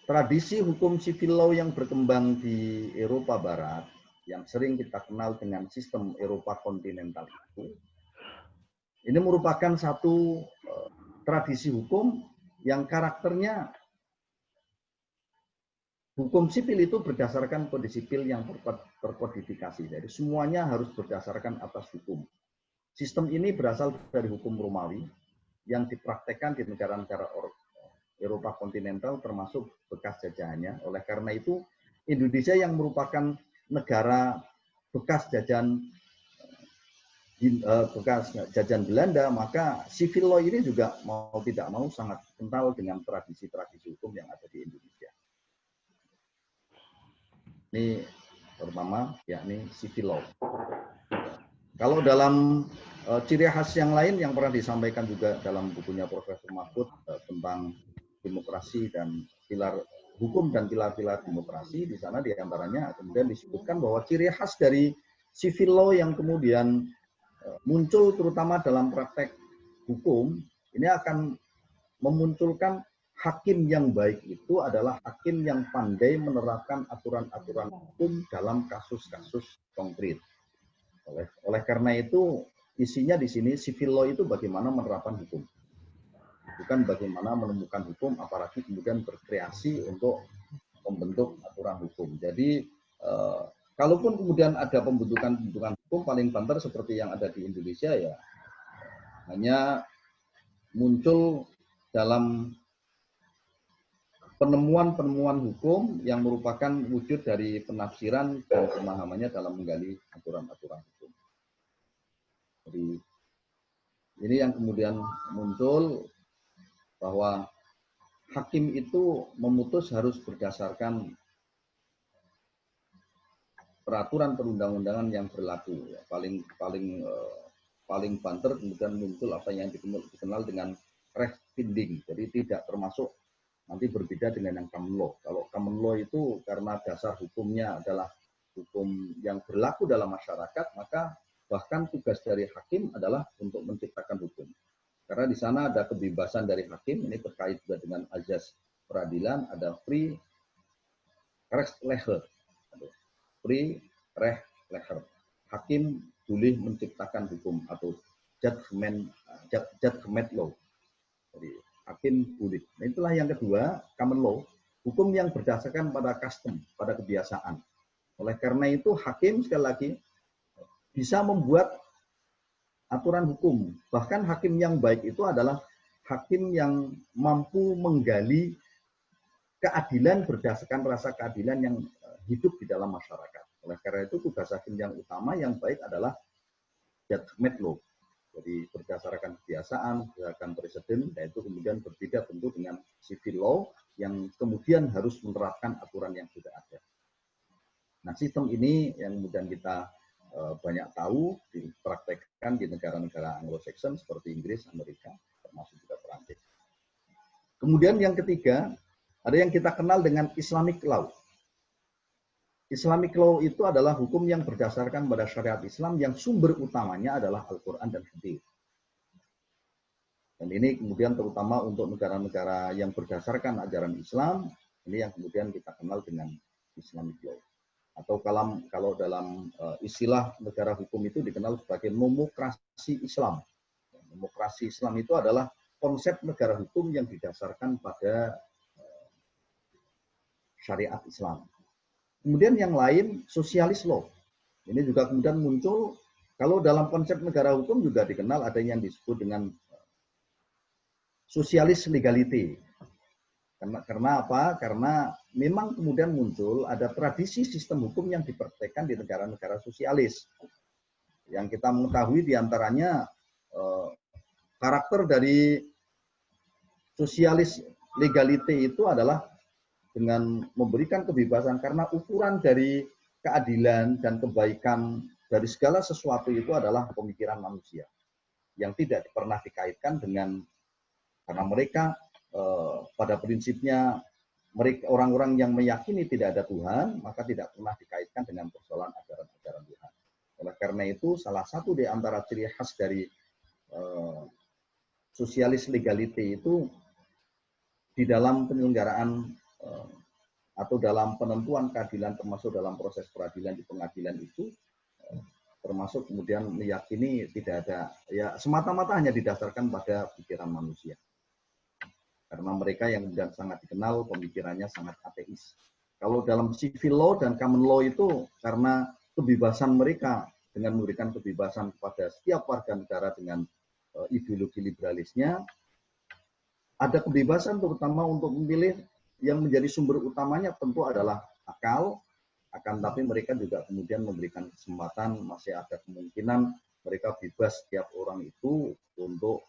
Tradisi hukum civil law yang berkembang di Eropa Barat, yang sering kita kenal dengan sistem Eropa kontinental itu, ini merupakan satu tradisi hukum yang karakternya hukum sipil itu berdasarkan kode sipil yang terkodifikasi. Jadi semuanya harus berdasarkan atas hukum. Sistem ini berasal dari hukum Romawi yang dipraktekkan di negara-negara Eropa kontinental termasuk bekas jajahannya. Oleh karena itu, Indonesia yang merupakan negara bekas jajahan Belanda, maka civil law ini juga mau tidak mau sangat kental dengan tradisi-tradisi hukum yang ada di Indonesia. Ini pertama, yakni civil law. Kalau dalam ciri khas yang lain yang pernah disampaikan juga dalam bukunya Profesor Mahfud tentang demokrasi dan pilar hukum dan pilar-pilar demokrasi, di sana diantaranya kemudian disebutkan bahwa ciri khas dari civil law yang kemudian muncul terutama dalam praktek hukum, ini akan memunculkan hakim yang baik itu adalah hakim yang pandai menerapkan aturan-aturan hukum dalam kasus-kasus konkret. Oleh karena itu, isinya di sini civil law itu bagaimana menerapkan hukum. Bukan bagaimana menemukan hukum, apalagi kemudian berkreasi untuk membentuk aturan hukum. Jadi, kalaupun kemudian ada pembentukan hukum paling banter seperti yang ada di Indonesia, ya hanya muncul dalam penemuan-penemuan hukum yang merupakan wujud dari penafsiran dan pemahamannya dalam menggali aturan-aturan hukum. Jadi, ini yang kemudian muncul bahwa hakim itu memutus harus berdasarkan peraturan perundang-undangan yang berlaku. Ya, paling banter kemudian muncul apa yang dikenal dengan rechtbinding. Jadi tidak termasuk, nanti berbeda dengan yang common law. Kalau common law itu karena dasar hukumnya adalah hukum yang berlaku dalam masyarakat, maka bahkan tugas dari hakim adalah untuk menciptakan hukum. Karena di sana ada kebebasan dari hakim, ini terkait juga dengan azas peradilan, ada free Rechtlecher. Free Rechtlecher. Hakim boleh menciptakan hukum atau judgment law. Jadi hakim boleh. Nah, itulah yang kedua, common law, hukum yang berdasarkan pada custom, pada kebiasaan. Oleh karena itu hakim sekali lagi bisa membuat aturan hukum. Bahkan hakim yang baik itu adalah hakim yang mampu menggali keadilan berdasarkan rasa keadilan yang hidup di dalam masyarakat. Oleh karena itu tugas hakim yang utama yang baik adalah judgment law. Jadi berdasarkan kebiasaan, berdasarkan presiden, dan itu kemudian berbeda tentu dengan civil law yang kemudian harus menerapkan aturan yang sudah ada. Nah, sistem ini yang kemudian kita banyak tahu dipraktekkan di negara-negara Anglo-Saxon seperti Inggris, Amerika, termasuk juga Perancis. Kemudian yang ketiga, ada yang kita kenal dengan Islamic law. Islamic law itu adalah hukum yang berdasarkan pada syariat Islam yang sumber utamanya adalah Al-Quran dan Hadis. Dan ini kemudian terutama untuk negara-negara yang berdasarkan ajaran Islam, ini yang kemudian kita kenal dengan Islamic law. Atau kalau dalam istilah negara hukum itu dikenal sebagai nomokrasi Islam. Nomokrasi Islam itu adalah konsep negara hukum yang didasarkan pada syariat Islam. Kemudian yang lain, sosialis law. Ini juga kemudian muncul, kalau dalam konsep negara hukum juga dikenal ada yang disebut dengan sosialis legality. Karena apa? Karena memang kemudian muncul ada tradisi sistem hukum yang dipraktekkan di negara-negara sosialis. Yang kita mengetahui diantaranya karakter dari sosialis legality itu adalah dengan memberikan kebebasan, karena ukuran dari keadilan dan kebaikan dari segala sesuatu itu adalah pemikiran manusia yang tidak pernah dikaitkan dengan, karena mereka pada prinsipnya mereka orang-orang yang meyakini tidak ada Tuhan, maka tidak pernah dikaitkan dengan persoalan ajaran-ajaran Tuhan. Oleh karena itu, salah satu di antara ciri khas dari sosialis legality itu di dalam penyelenggaraan atau dalam penentuan keadilan, termasuk dalam proses peradilan di pengadilan itu, termasuk kemudian meyakini tidak ada, ya semata-mata hanya didasarkan pada pikiran manusia. Karena mereka yang kemudian sangat dikenal pemikirannya sangat ateis. Kalau dalam civil law dan common law itu karena kebebasan mereka dengan memberikan kebebasan kepada setiap warga negara dengan ideologi liberalisnya, ada kebebasan terutama untuk memilih yang menjadi sumber utamanya tentu adalah akal, akan tapi mereka juga kemudian memberikan kesempatan, masih ada kemungkinan mereka bebas setiap orang itu untuk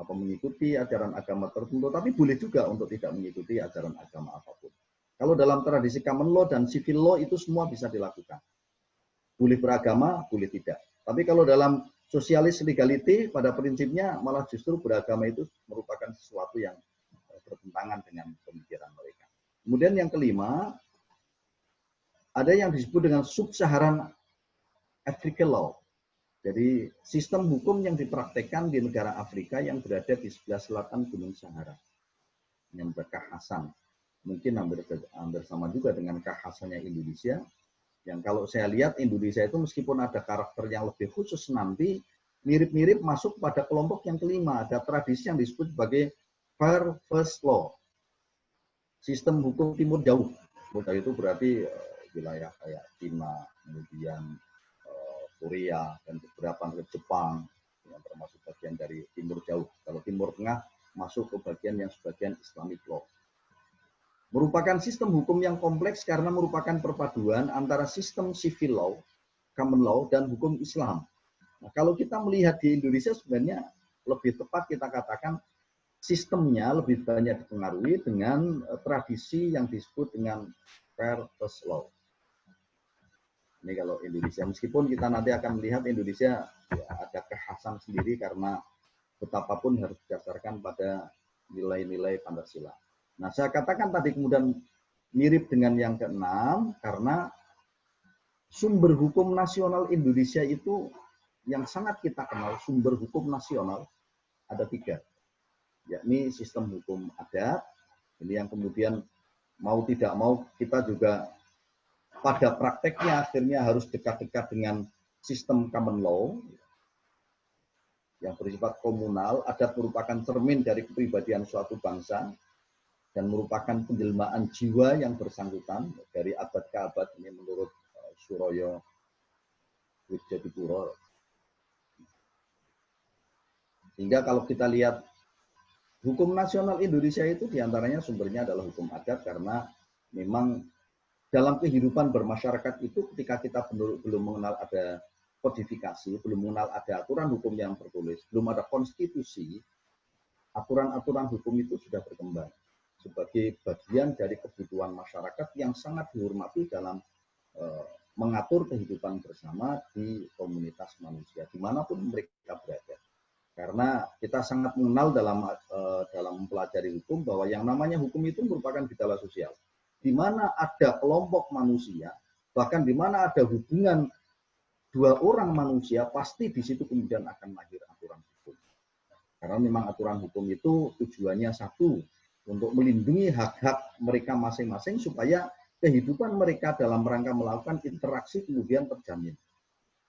mengikuti ajaran agama tertentu, tapi boleh juga untuk tidak mengikuti ajaran agama apapun. Kalau dalam tradisi common law dan civil law itu semua bisa dilakukan. Boleh beragama, boleh tidak. Tapi kalau dalam sosialis legality pada prinsipnya malah justru beragama itu merupakan sesuatu yang bertentangan dengan pemikiran mereka. Kemudian yang kelima, ada yang disebut dengan Sub-Saharan African Law. Jadi sistem hukum yang dipraktekkan di negara Afrika yang berada di sebelah selatan Gunung Sahara. Yang berkekhasan. Mungkin hampir sama juga dengan kekhasannya Indonesia. Yang kalau saya lihat Indonesia itu meskipun ada karakter yang lebih khusus nanti, mirip-mirip masuk pada kelompok yang kelima. Ada tradisi yang disebut sebagai Far First Law. Sistem hukum timur jauh. Timur jauh itu berarti wilayah kayak Cina, kemudian Korea, dan beberapa negara Jepang, yang termasuk bagian dari timur jauh. Kalau timur tengah masuk ke bagian yang sebagian Islamic law. Merupakan sistem hukum yang kompleks karena merupakan perpaduan antara sistem civil law, common law, dan hukum Islam. Nah, kalau kita melihat di Indonesia sebenarnya lebih tepat kita katakan sistemnya lebih banyak dipengaruhi dengan tradisi yang disebut dengan fair first law. Ini kalau Indonesia, meskipun kita nanti akan melihat Indonesia ya, ada kekhasan sendiri karena betapapun harus didasarkan pada nilai-nilai Pancasila. Nah, saya katakan tadi kemudian mirip dengan yang keenam karena sumber hukum nasional Indonesia itu yang sangat kita kenal, sumber hukum nasional ada 3, yakni sistem hukum adat, ini yang kemudian mau tidak mau kita juga pada prakteknya akhirnya harus dekat-dekat dengan sistem common law yang bersifat komunal. Adat merupakan cermin dari kepribadian suatu bangsa dan merupakan penjelmaan jiwa yang bersangkutan dari abad ke abad, ini menurut Suroyo Widjadipuro. Sehingga kalau kita lihat hukum nasional Indonesia itu diantaranya sumbernya adalah hukum adat karena memang dalam kehidupan bermasyarakat itu ketika kita belum mengenal ada kodifikasi, belum mengenal ada aturan hukum yang tertulis, belum ada konstitusi, aturan-aturan hukum itu sudah berkembang sebagai bagian dari kebutuhan masyarakat yang sangat dihormati dalam mengatur kehidupan bersama di komunitas manusia, dimanapun mereka berada. Karena kita sangat mengenal dalam mempelajari hukum bahwa yang namanya hukum itu merupakan gejala sosial. Di mana ada kelompok manusia, bahkan di mana ada hubungan 2 orang manusia, pasti di situ kemudian akan lahir aturan hukum. Karena memang aturan hukum itu tujuannya satu, untuk melindungi hak-hak mereka masing-masing supaya kehidupan mereka dalam rangka melakukan interaksi kemudian terjamin.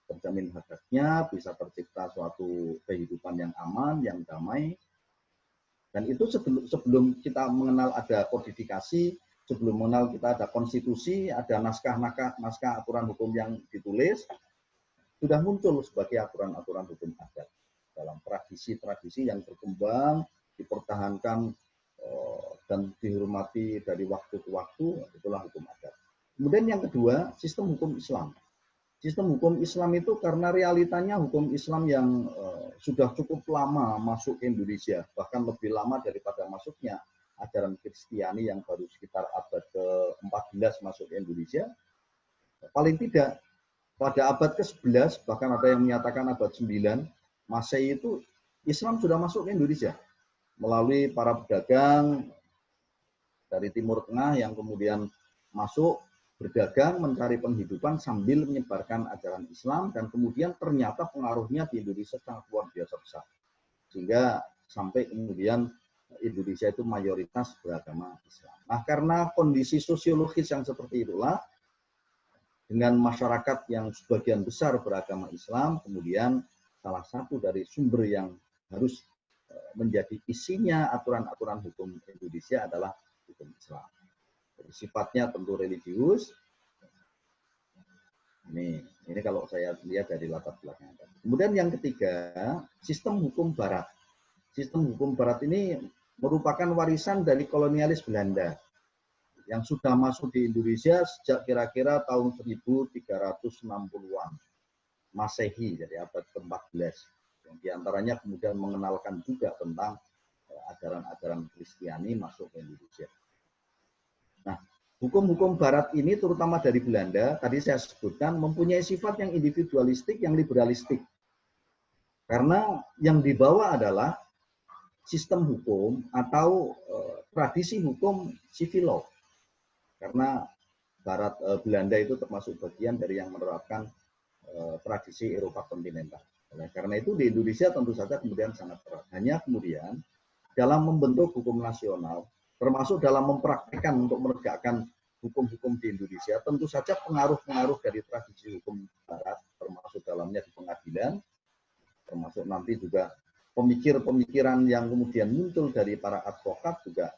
Terjamin hak-haknya, bisa tercipta suatu kehidupan yang aman, yang damai. Dan itu sebelum kita mengenal ada kodifikasi, sebelum mengenal kita ada konstitusi, ada naskah aturan hukum yang ditulis, sudah muncul sebagai aturan-aturan hukum adat. Dalam tradisi-tradisi yang berkembang, dipertahankan, dan dihormati dari waktu ke waktu, itulah hukum adat. Kemudian yang kedua, sistem hukum Islam. Sistem hukum Islam itu karena realitanya hukum Islam yang sudah cukup lama masuk ke Indonesia, bahkan lebih lama daripada masuknya ajaran Kristiani yang baru sekitar abad ke-14 masuk ke Indonesia. Paling tidak pada abad ke-11, bahkan ada yang menyatakan abad 9, Masehi itu Islam sudah masuk ke Indonesia melalui para pedagang dari Timur Tengah yang kemudian masuk berdagang mencari penghidupan sambil menyebarkan ajaran Islam, dan kemudian ternyata pengaruhnya di Indonesia sangat luar biasa besar. Sehingga sampai kemudian Indonesia itu mayoritas beragama Islam. Nah, karena kondisi sosiologis yang seperti itulah, dengan masyarakat yang sebagian besar beragama Islam, kemudian salah satu dari sumber yang harus menjadi isinya aturan-aturan hukum Indonesia adalah hukum Islam. Jadi, sifatnya tentu religius. Ini kalau saya lihat dari latar belakang. Kemudian yang ketiga, sistem hukum Barat. Sistem hukum Barat ini merupakan warisan dari kolonialis Belanda yang sudah masuk di Indonesia sejak kira-kira tahun 1360-an Masehi, jadi abad ke-14. Yang diantaranya kemudian mengenalkan juga tentang ajaran-ajaran Kristiani masuk ke Indonesia. Nah, hukum-hukum Barat ini terutama dari Belanda, tadi saya sebutkan, mempunyai sifat yang individualistik, yang liberalistik. Karena yang dibawa adalah sistem hukum atau tradisi hukum civil law. Karena Barat Belanda itu termasuk bagian dari yang menerapkan tradisi Eropa kontinental. Oleh karena itu di Indonesia tentu saja kemudian sangat erat. Hanya kemudian dalam membentuk hukum nasional, termasuk dalam mempraktikkan untuk menegakkan hukum-hukum di Indonesia, tentu saja pengaruh-pengaruh dari tradisi hukum Barat, termasuk dalamnya di pengadilan, termasuk nanti juga pemikir-pemikiran yang kemudian muncul dari para advokat juga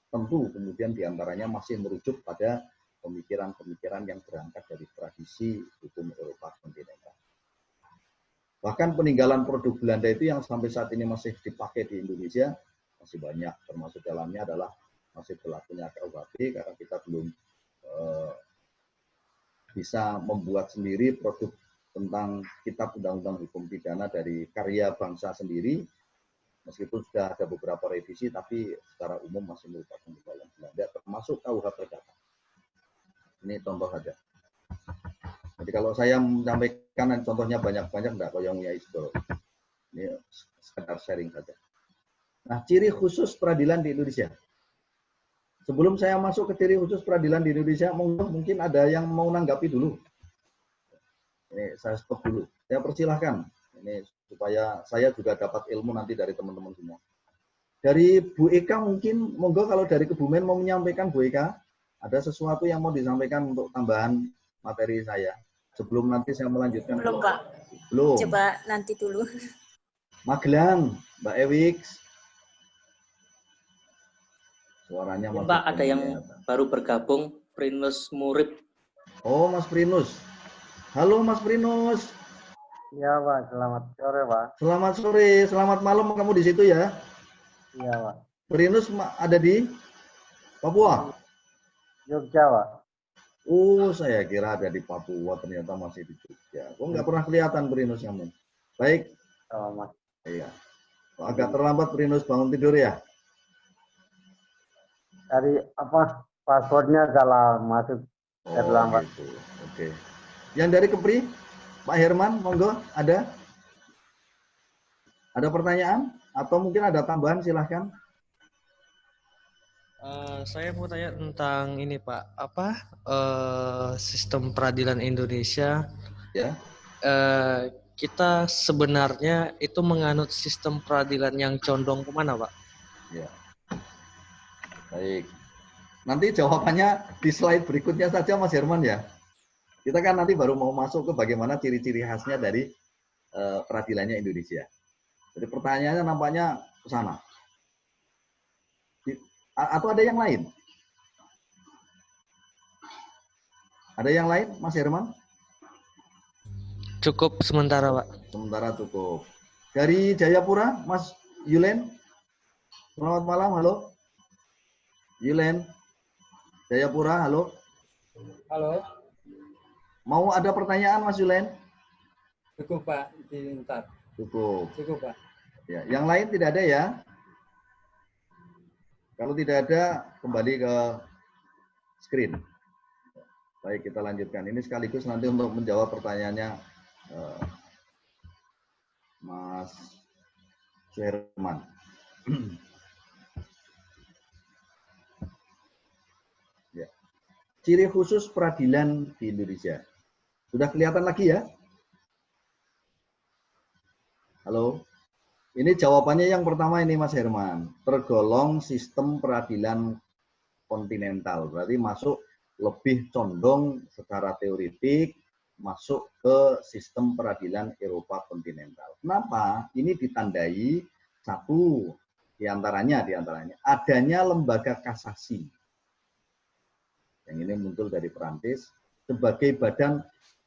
tentu kemudian diantaranya masih merujuk pada pemikiran-pemikiran yang berangkat dari tradisi hukum Eropa kontinental. Bahkan peninggalan produk Belanda itu yang sampai saat ini masih dipakai di Indonesia masih banyak, termasuk dalamnya adalah masih berlakunya KUHP karena kita belum bisa membuat sendiri produk tentang kitab undang-undang hukum pidana dari karya bangsa sendiri, meskipun sudah ada beberapa revisi, tapi secara umum masih merupakan peninggalan Belanda, termasuk KUH Perdata. Ini contoh saja. Jadi kalau saya menyampaikan contohnya banyak-banyak, enggak koyong ya Isboro. Ini sekedar sharing saja. Nah, ciri khusus peradilan di Indonesia. Sebelum saya masuk ke ciri khusus peradilan di Indonesia, mungkin ada yang mau nanggapi dulu. Ini saya stop dulu. Saya persilahkan. Ini supaya saya juga dapat ilmu nanti dari teman-teman semua. Dari Bu Eka mungkin, monggo kalau dari Kebumen mau menyampaikan Bu Eka, ada sesuatu yang mau disampaikan untuk tambahan materi saya. Sebelum nanti saya melanjutkan. Belum, Pak. Belum. Coba nanti dulu. Magelang, Mbak Ewix. Suaranya Mbak, ada yang baru bergabung, Prinus Murib. Oh, Mas Prinus. Halo, Mas Prinus. Iya, Pak. Selamat sore, Pak. Selamat sore, selamat malam kamu di situ ya. Iya, Pak. Prinus ada di Papua? Jogja, Pak. Oh, saya kira ada di Papua, ternyata masih di Jogja. Kok nggak pernah kelihatan Prinus kamu? Baik. Oh, Mas. Iya. Agak terlambat Prinus bangun tidur ya? Dari apa? Passwordnya salah masuk terlambat. Gitu. Oke. Yang dari Kepri, Pak Herman, monggo ada? Ada pertanyaan? Atau mungkin ada tambahan, silahkan. Saya mau tanya tentang ini Pak, sistem peradilan Indonesia. Ya. Kita sebenarnya itu menganut sistem peradilan yang condong kemana Pak? Ya. Baik. Nanti jawabannya di slide berikutnya saja Mas Herman ya. Kita kan nanti baru mau masuk ke bagaimana ciri-ciri khasnya dari peradilannya Indonesia. Jadi pertanyaannya nampaknya ke sana. Atau ada yang lain? Ada yang lain, Mas Herman? Cukup sementara, Pak. Sementara cukup. Dari Jayapura, Mas Yulen. Selamat malam, halo. Yulen. Jayapura, halo. Halo. Mau ada pertanyaan, Mas Yulen? Cukup, Pak. Ntar. Cukup. Cukup, Pak. Ya, yang lain tidak ada ya? Kalau tidak ada, kembali ke screen. Baik, kita lanjutkan. Ini sekaligus nanti untuk menjawab pertanyaannya Mas Suherman. Ya. Ciri khusus peradilan di Indonesia. Sudah kelihatan lagi ya? Halo? Ini jawabannya yang pertama ini Mas Herman. Tergolong sistem peradilan kontinental. Berarti masuk lebih condong secara teoritik masuk ke sistem peradilan Eropa kontinental. Kenapa? Ini ditandai satu diantaranya adanya lembaga kasasi. Yang ini muncul dari Perancis sebagai badan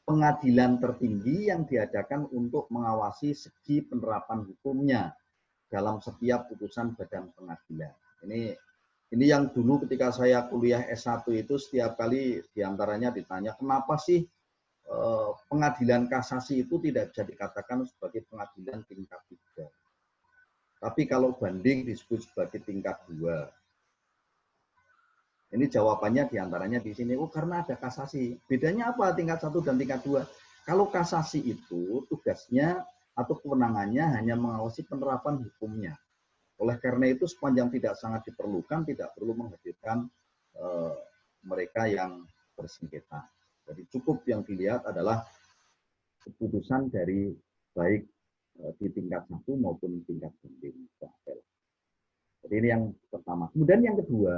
pengadilan tertinggi yang diadakan untuk mengawasi segi penerapan hukumnya dalam setiap putusan badan pengadilan. Ini yang dulu ketika saya kuliah S1 itu setiap kali diantaranya ditanya kenapa sih pengadilan kasasi itu tidak bisa dikatakan sebagai pengadilan tingkat 3. Tapi kalau banding disebut sebagai tingkat 2. Ini jawabannya diantaranya di sini, karena ada kasasi. Bedanya apa tingkat 1 dan tingkat 2? Kalau kasasi itu tugasnya atau kewenangannya hanya mengawasi penerapan hukumnya. Oleh karena itu sepanjang tidak sangat diperlukan, tidak perlu menghadirkan mereka yang bersengketa. Jadi cukup yang dilihat adalah keputusan dari baik di tingkat 1 maupun tingkat banding. Jadi ini yang pertama. Kemudian yang kedua,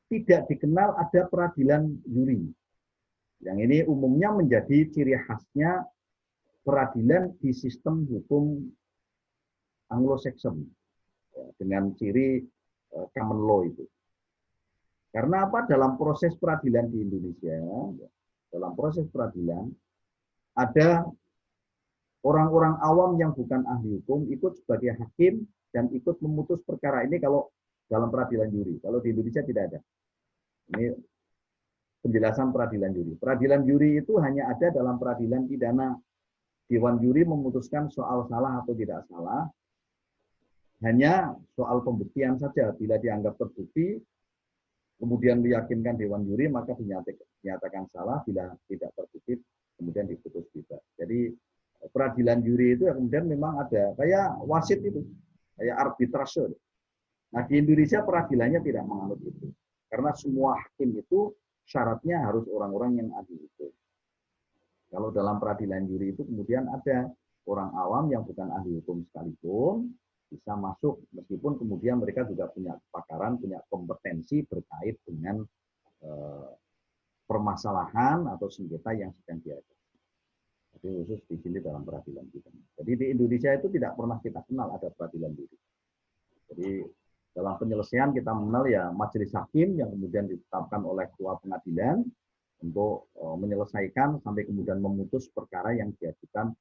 tidak dikenal ada peradilan juri. Yang ini umumnya menjadi ciri khasnya peradilan di sistem hukum Anglo-Saxon dengan ciri common law itu. Karena apa? Dalam proses peradilan di Indonesia, dalam proses peradilan ada orang-orang awam yang bukan ahli hukum ikut sebagai hakim dan ikut memutus perkara ini kalau dalam peradilan juri. Kalau di Indonesia tidak ada. Ini penjelasan peradilan juri. Peradilan juri itu hanya ada dalam peradilan pidana. Dewan juri memutuskan soal salah atau tidak salah. Hanya soal pembuktian saja. Bila dianggap terbukti, kemudian diyakinkan dewan juri, maka dinyatakan salah. Bila tidak terbukti, kemudian diputus bebas. Jadi peradilan juri itu kemudian memang ada. Kayak wasit itu. Kayak arbitrase. Nah di Indonesia peradilannya tidak menganut itu. Karena semua hakim itu syaratnya harus orang-orang yang ahli hukum. Kalau dalam peradilan juri itu kemudian ada orang awam yang bukan ahli hukum sekalipun bisa masuk, meskipun kemudian mereka juga punya kepakaran, punya kompetensi terkait dengan permasalahan atau sengketa yang sedang dihadapi. Jadi khusus di sini dalam peradilan pidana. Jadi di Indonesia itu tidak pernah kita kenal ada peradilan juri. Jadi dalam penyelesaian kita mengenal ya majelis hakim yang kemudian ditetapkan oleh ketua pengadilan untuk menyelesaikan sampai kemudian memutus perkara yang diajukan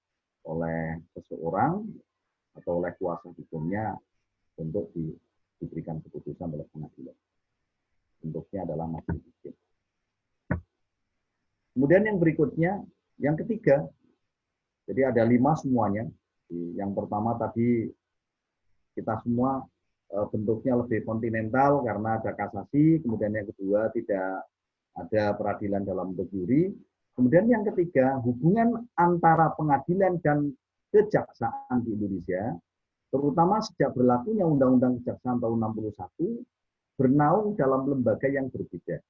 oleh seseorang atau oleh kuasa hukumnya untuk diberikan keputusan oleh pengadilan. Bentuknya adalah majelis hakim. Kemudian yang berikutnya, yang ketiga, jadi ada 5 semuanya. Yang pertama tadi kita semua bentuknya lebih kontinental karena ada kasasi, kemudian yang kedua tidak ada peradilan dalam bentuk juri, kemudian yang ketiga hubungan antara pengadilan dan kejaksaan di Indonesia, terutama sejak berlakunya Undang-Undang Kejaksaan tahun 61, bernaung dalam lembaga yang berbeda.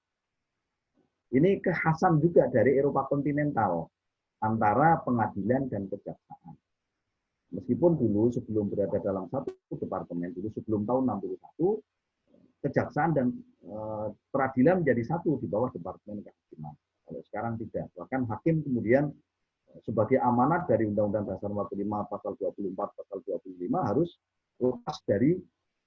Ini kekhasan juga dari Eropa kontinental antara pengadilan dan kejaksaan. Meskipun dulu sebelum berada dalam satu departemen, dulu sebelum tahun 61, kejaksaan dan peradilan menjadi satu di bawah departemen kehakiman. Kalau sekarang tidak. Bahkan hakim kemudian sebagai amanat dari Undang-Undang Dasar 45 pasal 24 pasal 25 harus lepas dari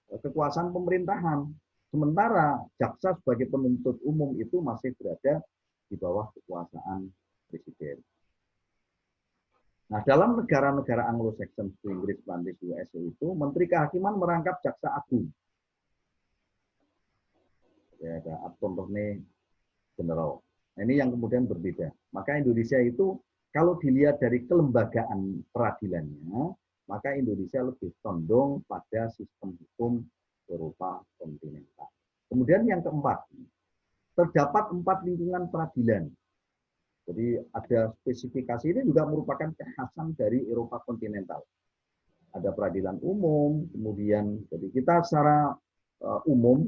kekuasaan pemerintahan. Sementara jaksa sebagai penuntut umum itu masih berada di bawah kekuasaan presiden. Nah, dalam negara-negara Anglo-Saxon, Inggris, Prancis, USA itu, Menteri Kehakiman merangkap Jaksa Agung. Ya, ada Attorney General. Nah, ini yang kemudian berbeda. Maka Indonesia itu, kalau dilihat dari kelembagaan peradilannya, maka Indonesia lebih condong pada sistem hukum Eropa kontinental. Kemudian yang keempat, terdapat 4 lingkungan peradilan. Jadi ada spesifikasi ini juga merupakan kekhasan dari Eropa kontinental. Ada peradilan umum, kemudian jadi kita secara umum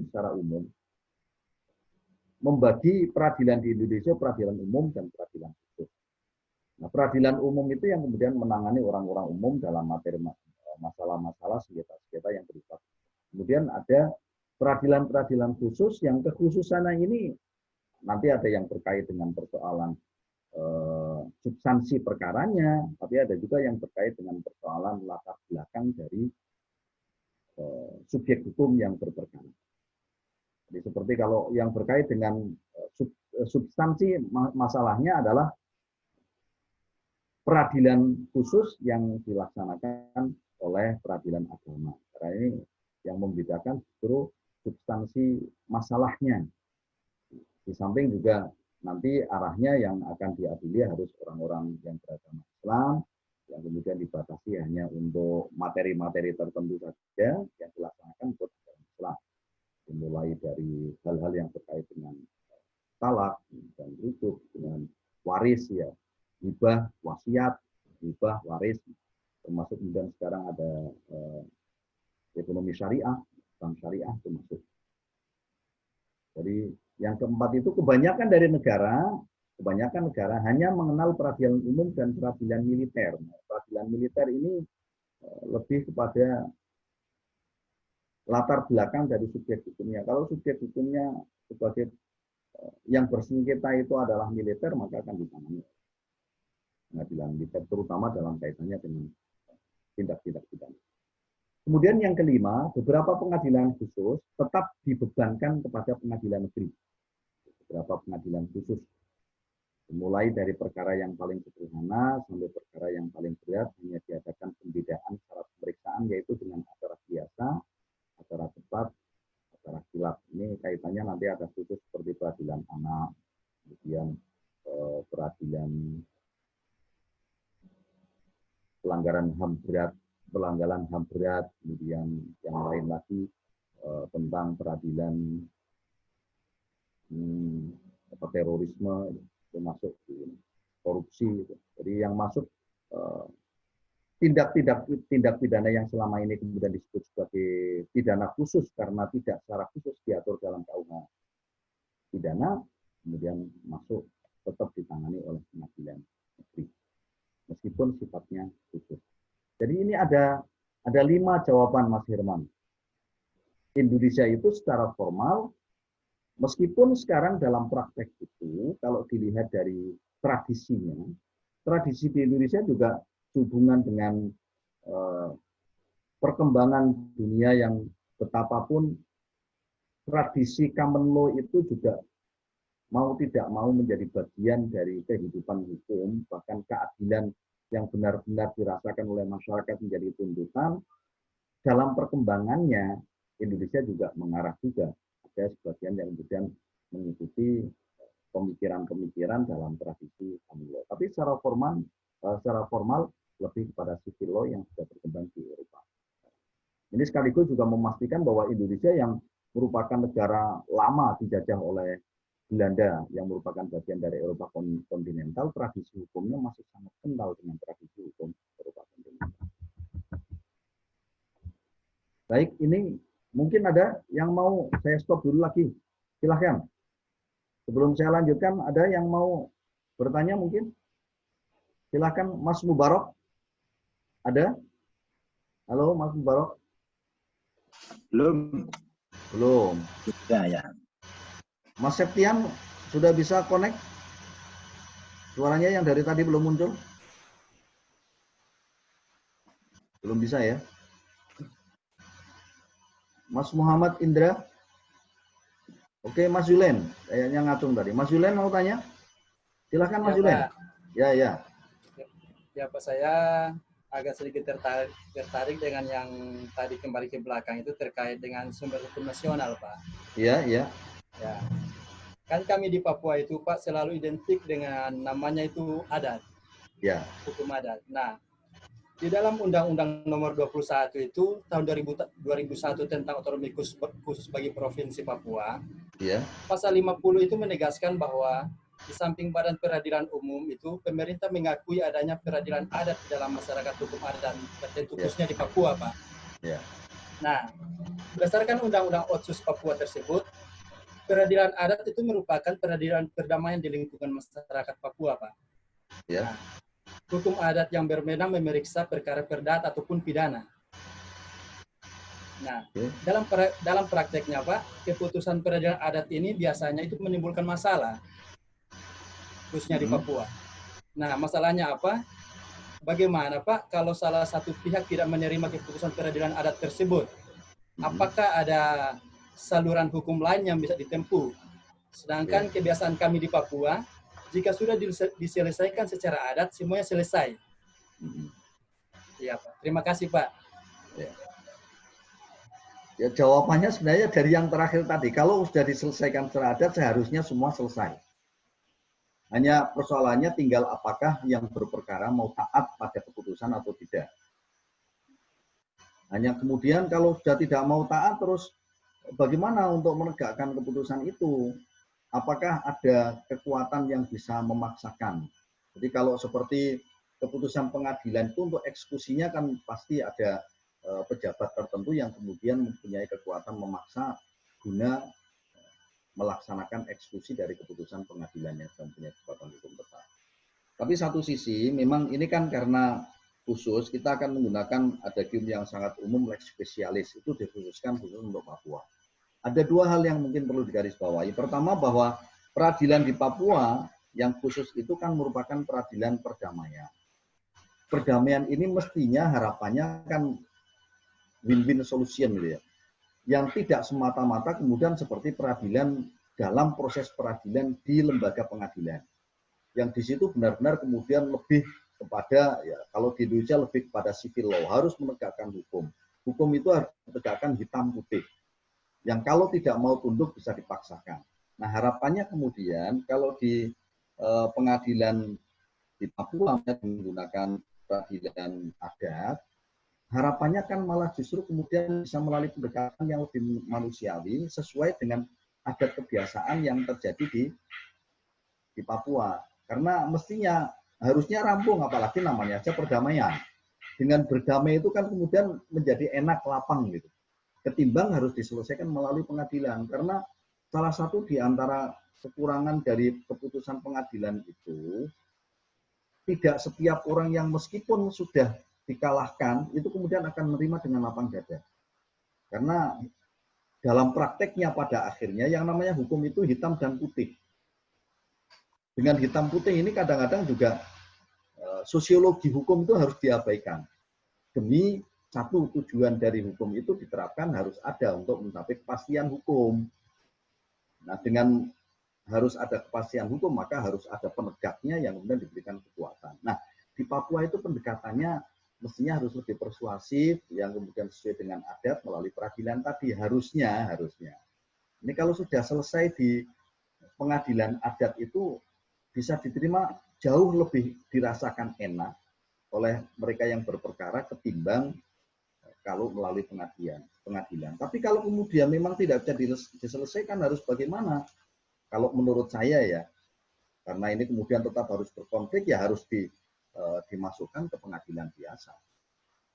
membagi peradilan di Indonesia peradilan umum dan peradilan khusus. Nah, peradilan umum itu yang kemudian menangani orang-orang umum dalam materi masalah-masalah sengketa-sengketa yang bersifat. Kemudian ada peradilan-peradilan khusus yang kekhususannya ini nanti ada yang terkait dengan persoalan substansi perkaranya, tapi ada juga yang terkait dengan persoalan latar belakang dari subjek hukum yang berperkara. Jadi seperti kalau yang terkait dengan substansi masalahnya adalah peradilan khusus yang dilaksanakan oleh peradilan agama. Karena ini yang membedakan justru substansi masalahnya. Di samping juga nanti arahnya yang akan diadili harus orang-orang yang beragama Islam, yang kemudian dibatasi hanya untuk materi-materi tertentu saja yang dilaksanakan untuk agama Islam. Dimulai dari hal-hal yang terkait dengan talak dan rukuk, dengan waris, ya, hibah, wasiat, hibah, waris, termasuk kemudian sekarang ada ekonomi syariah, bank syariah termasuk. Jadi Yang keempat itu kebanyakan negara hanya mengenal peradilan umum dan peradilan militer. Nah, peradilan militer ini lebih kepada latar belakang dari subjek hukumnya. Kalau subjek hukumnya sebagai yang bersengketa itu adalah militer, maka akan ditangani pengadilan militer, terutama dalam kaitannya dengan tindak-tindak pidana. Kemudian yang kelima, beberapa pengadilan khusus tetap dibebankan kepada pengadilan negeri. Beberapa pengadilan khusus, mulai dari perkara yang paling sederhana sampai perkara yang paling berat, hanya diadakan pembedaan syarat pemeriksaan, yaitu dengan acara biasa, acara cepat, acara kilap. Ini kaitannya nanti ada khusus seperti peradilan anak, kemudian peradilan pelanggaran HAM berat, kemudian yang lain lagi tentang peradilan terorisme, termasuk korupsi. Jadi yang masuk tindak pidana yang selama ini kemudian disebut sebagai pidana khusus karena tidak secara khusus diatur dalam KUH pidana, kemudian masuk tetap ditangani oleh pengadilan negeri, meskipun sifatnya khusus. Jadi ini ada 5 jawaban Mas Herman. Indonesia itu secara formal, meskipun sekarang dalam praktek itu, kalau dilihat dari tradisinya, tradisi di Indonesia juga hubungan dengan perkembangan dunia yang betapapun tradisi common law itu juga mau tidak mau menjadi bagian dari kehidupan hukum, bahkan keadilan yang benar-benar dirasakan oleh masyarakat menjadi tuntutan. Dalam perkembangannya, Indonesia juga mengarah juga. Ada sebagian yang kemudian mengikuti pemikiran-pemikiran dalam tradisi common law. Tapi secara formal lebih kepada civil law yang sudah berkembang di Eropa. Ini sekaligus juga memastikan bahwa Indonesia yang merupakan negara lama dijajah oleh Belanda, yang merupakan bagian dari Eropa kontinental, tradisi hukumnya masih sangat kental dengan tradisi hukum Eropa kontinental. Baik, ini mungkin ada yang mau saya stop dulu lagi. Silahkan. Sebelum saya lanjutkan, ada yang mau bertanya mungkin? Silahkan Mas Mubarok. Ada? Halo Mas Mubarok. Belum. Belum. Ya. Mas Septian sudah bisa connect? Suaranya yang dari tadi belum muncul? Belum bisa ya? Mas Muhammad Indra? Oke, Mas Yulen. Kayaknya ngacung tadi. Mas Yulen mau tanya? Silahkan Mas Yulen. Pak. Ya. Ya Pak, saya agak sedikit tertarik dengan yang tadi kembali ke belakang itu terkait dengan sumber hukum nasional, Pak. Iya. Ya. Kan kami di Papua itu, Pak, selalu identik dengan namanya itu adat. Ya. Hukum adat. Nah, di dalam Undang-Undang Nomor 21 itu tahun 2001 tentang otonomi khusus bagi Provinsi Papua. Ya. Pasal 50 itu menegaskan bahwa di samping Badan Peradilan Umum itu, pemerintah mengakui adanya peradilan adat di dalam masyarakat hukum adat tertentu khususnya di Papua, Pak. Ya. Nah, berdasarkan Undang-Undang Otsus Papua tersebut, peradilan adat itu merupakan peradilan perdamaian di lingkungan masyarakat Papua, Pak. Ya. Nah, hukum adat yang berwenang memeriksa perkara perdata ataupun pidana. Nah, dalam prakteknya, Pak, keputusan peradilan adat ini biasanya itu menimbulkan masalah, khususnya di Papua. Nah, masalahnya apa? Bagaimana, Pak, kalau salah satu pihak tidak menerima keputusan peradilan adat tersebut? Apakah ada saluran hukum lain yang bisa ditempuh? Sedangkan kebiasaan kami di Papua, jika sudah diselesaikan secara adat, semuanya selesai. Iya, Pak. Terima kasih, Pak. Ya, jawabannya sebenarnya dari yang terakhir tadi. Kalau sudah diselesaikan secara adat, seharusnya semua selesai. Hanya persoalannya tinggal apakah yang berperkara mau taat pada keputusan atau tidak. Hanya kemudian kalau sudah tidak mau taat, terus bagaimana untuk menegakkan keputusan itu? Apakah ada kekuatan yang bisa memaksakan? Jadi kalau seperti keputusan pengadilan itu untuk eksekusinya kan pasti ada pejabat tertentu yang kemudian mempunyai kekuatan memaksa guna melaksanakan eksekusi dari keputusan pengadilan yang punya kekuatan hukum tetap. Tapi satu sisi memang ini kan karena khusus kita akan menggunakan adagium yang sangat umum lex specialis, itu dikhususkan khusus untuk Papua. Ada dua hal yang mungkin perlu digarisbawahi. Pertama bahwa peradilan di Papua yang khusus itu kan merupakan peradilan perdamaian. Perdamaian ini mestinya harapannya kan win-win solution gitu ya. Yang tidak semata-mata kemudian seperti peradilan dalam proses peradilan di lembaga pengadilan. Yang di situ benar-benar kemudian lebih kepada, ya kalau di Indonesia lebih kepada civil law, harus menegakkan hukum. Hukum itu harus ditegakkan hitam putih. Yang kalau tidak mau tunduk bisa dipaksakan. Nah harapannya kemudian kalau di pengadilan di Papua menggunakan peradilan adat, harapannya kan malah justru kemudian bisa melalui pendekatan yang lebih manusiawi sesuai dengan adat kebiasaan yang terjadi di Papua. Karena mestinya harusnya rampung, apalagi namanya aja perdamaian. Dengan berdamai itu kan kemudian menjadi enak, lapang gitu. Ketimbang harus diselesaikan melalui pengadilan. Karena salah satu di antara kekurangan dari keputusan pengadilan itu, tidak setiap orang yang meskipun sudah dikalahkan, itu kemudian akan menerima dengan lapang dada. Karena dalam prakteknya pada akhirnya yang namanya hukum itu hitam dan putih. Dengan hitam putih ini kadang-kadang juga sosiologi hukum itu harus diabaikan. Demi satu tujuan dari hukum itu diterapkan harus ada untuk mencapai kepastian hukum. Nah dengan harus ada kepastian hukum maka harus ada penegaknya yang kemudian diberikan kekuatan. Nah di Papua itu pendekatannya mestinya harus lebih persuasif, yang kemudian sesuai dengan adat melalui peradilan tadi harusnya. Ini kalau sudah selesai di pengadilan adat itu bisa diterima jauh lebih dirasakan enak oleh mereka yang berperkara ketimbang kalau melalui pengadilan. Tapi kalau kemudian memang tidak bisa diselesaikan harus bagaimana? Kalau menurut saya ya, karena ini kemudian tetap harus berkonflik ya harus dimasukkan ke pengadilan biasa.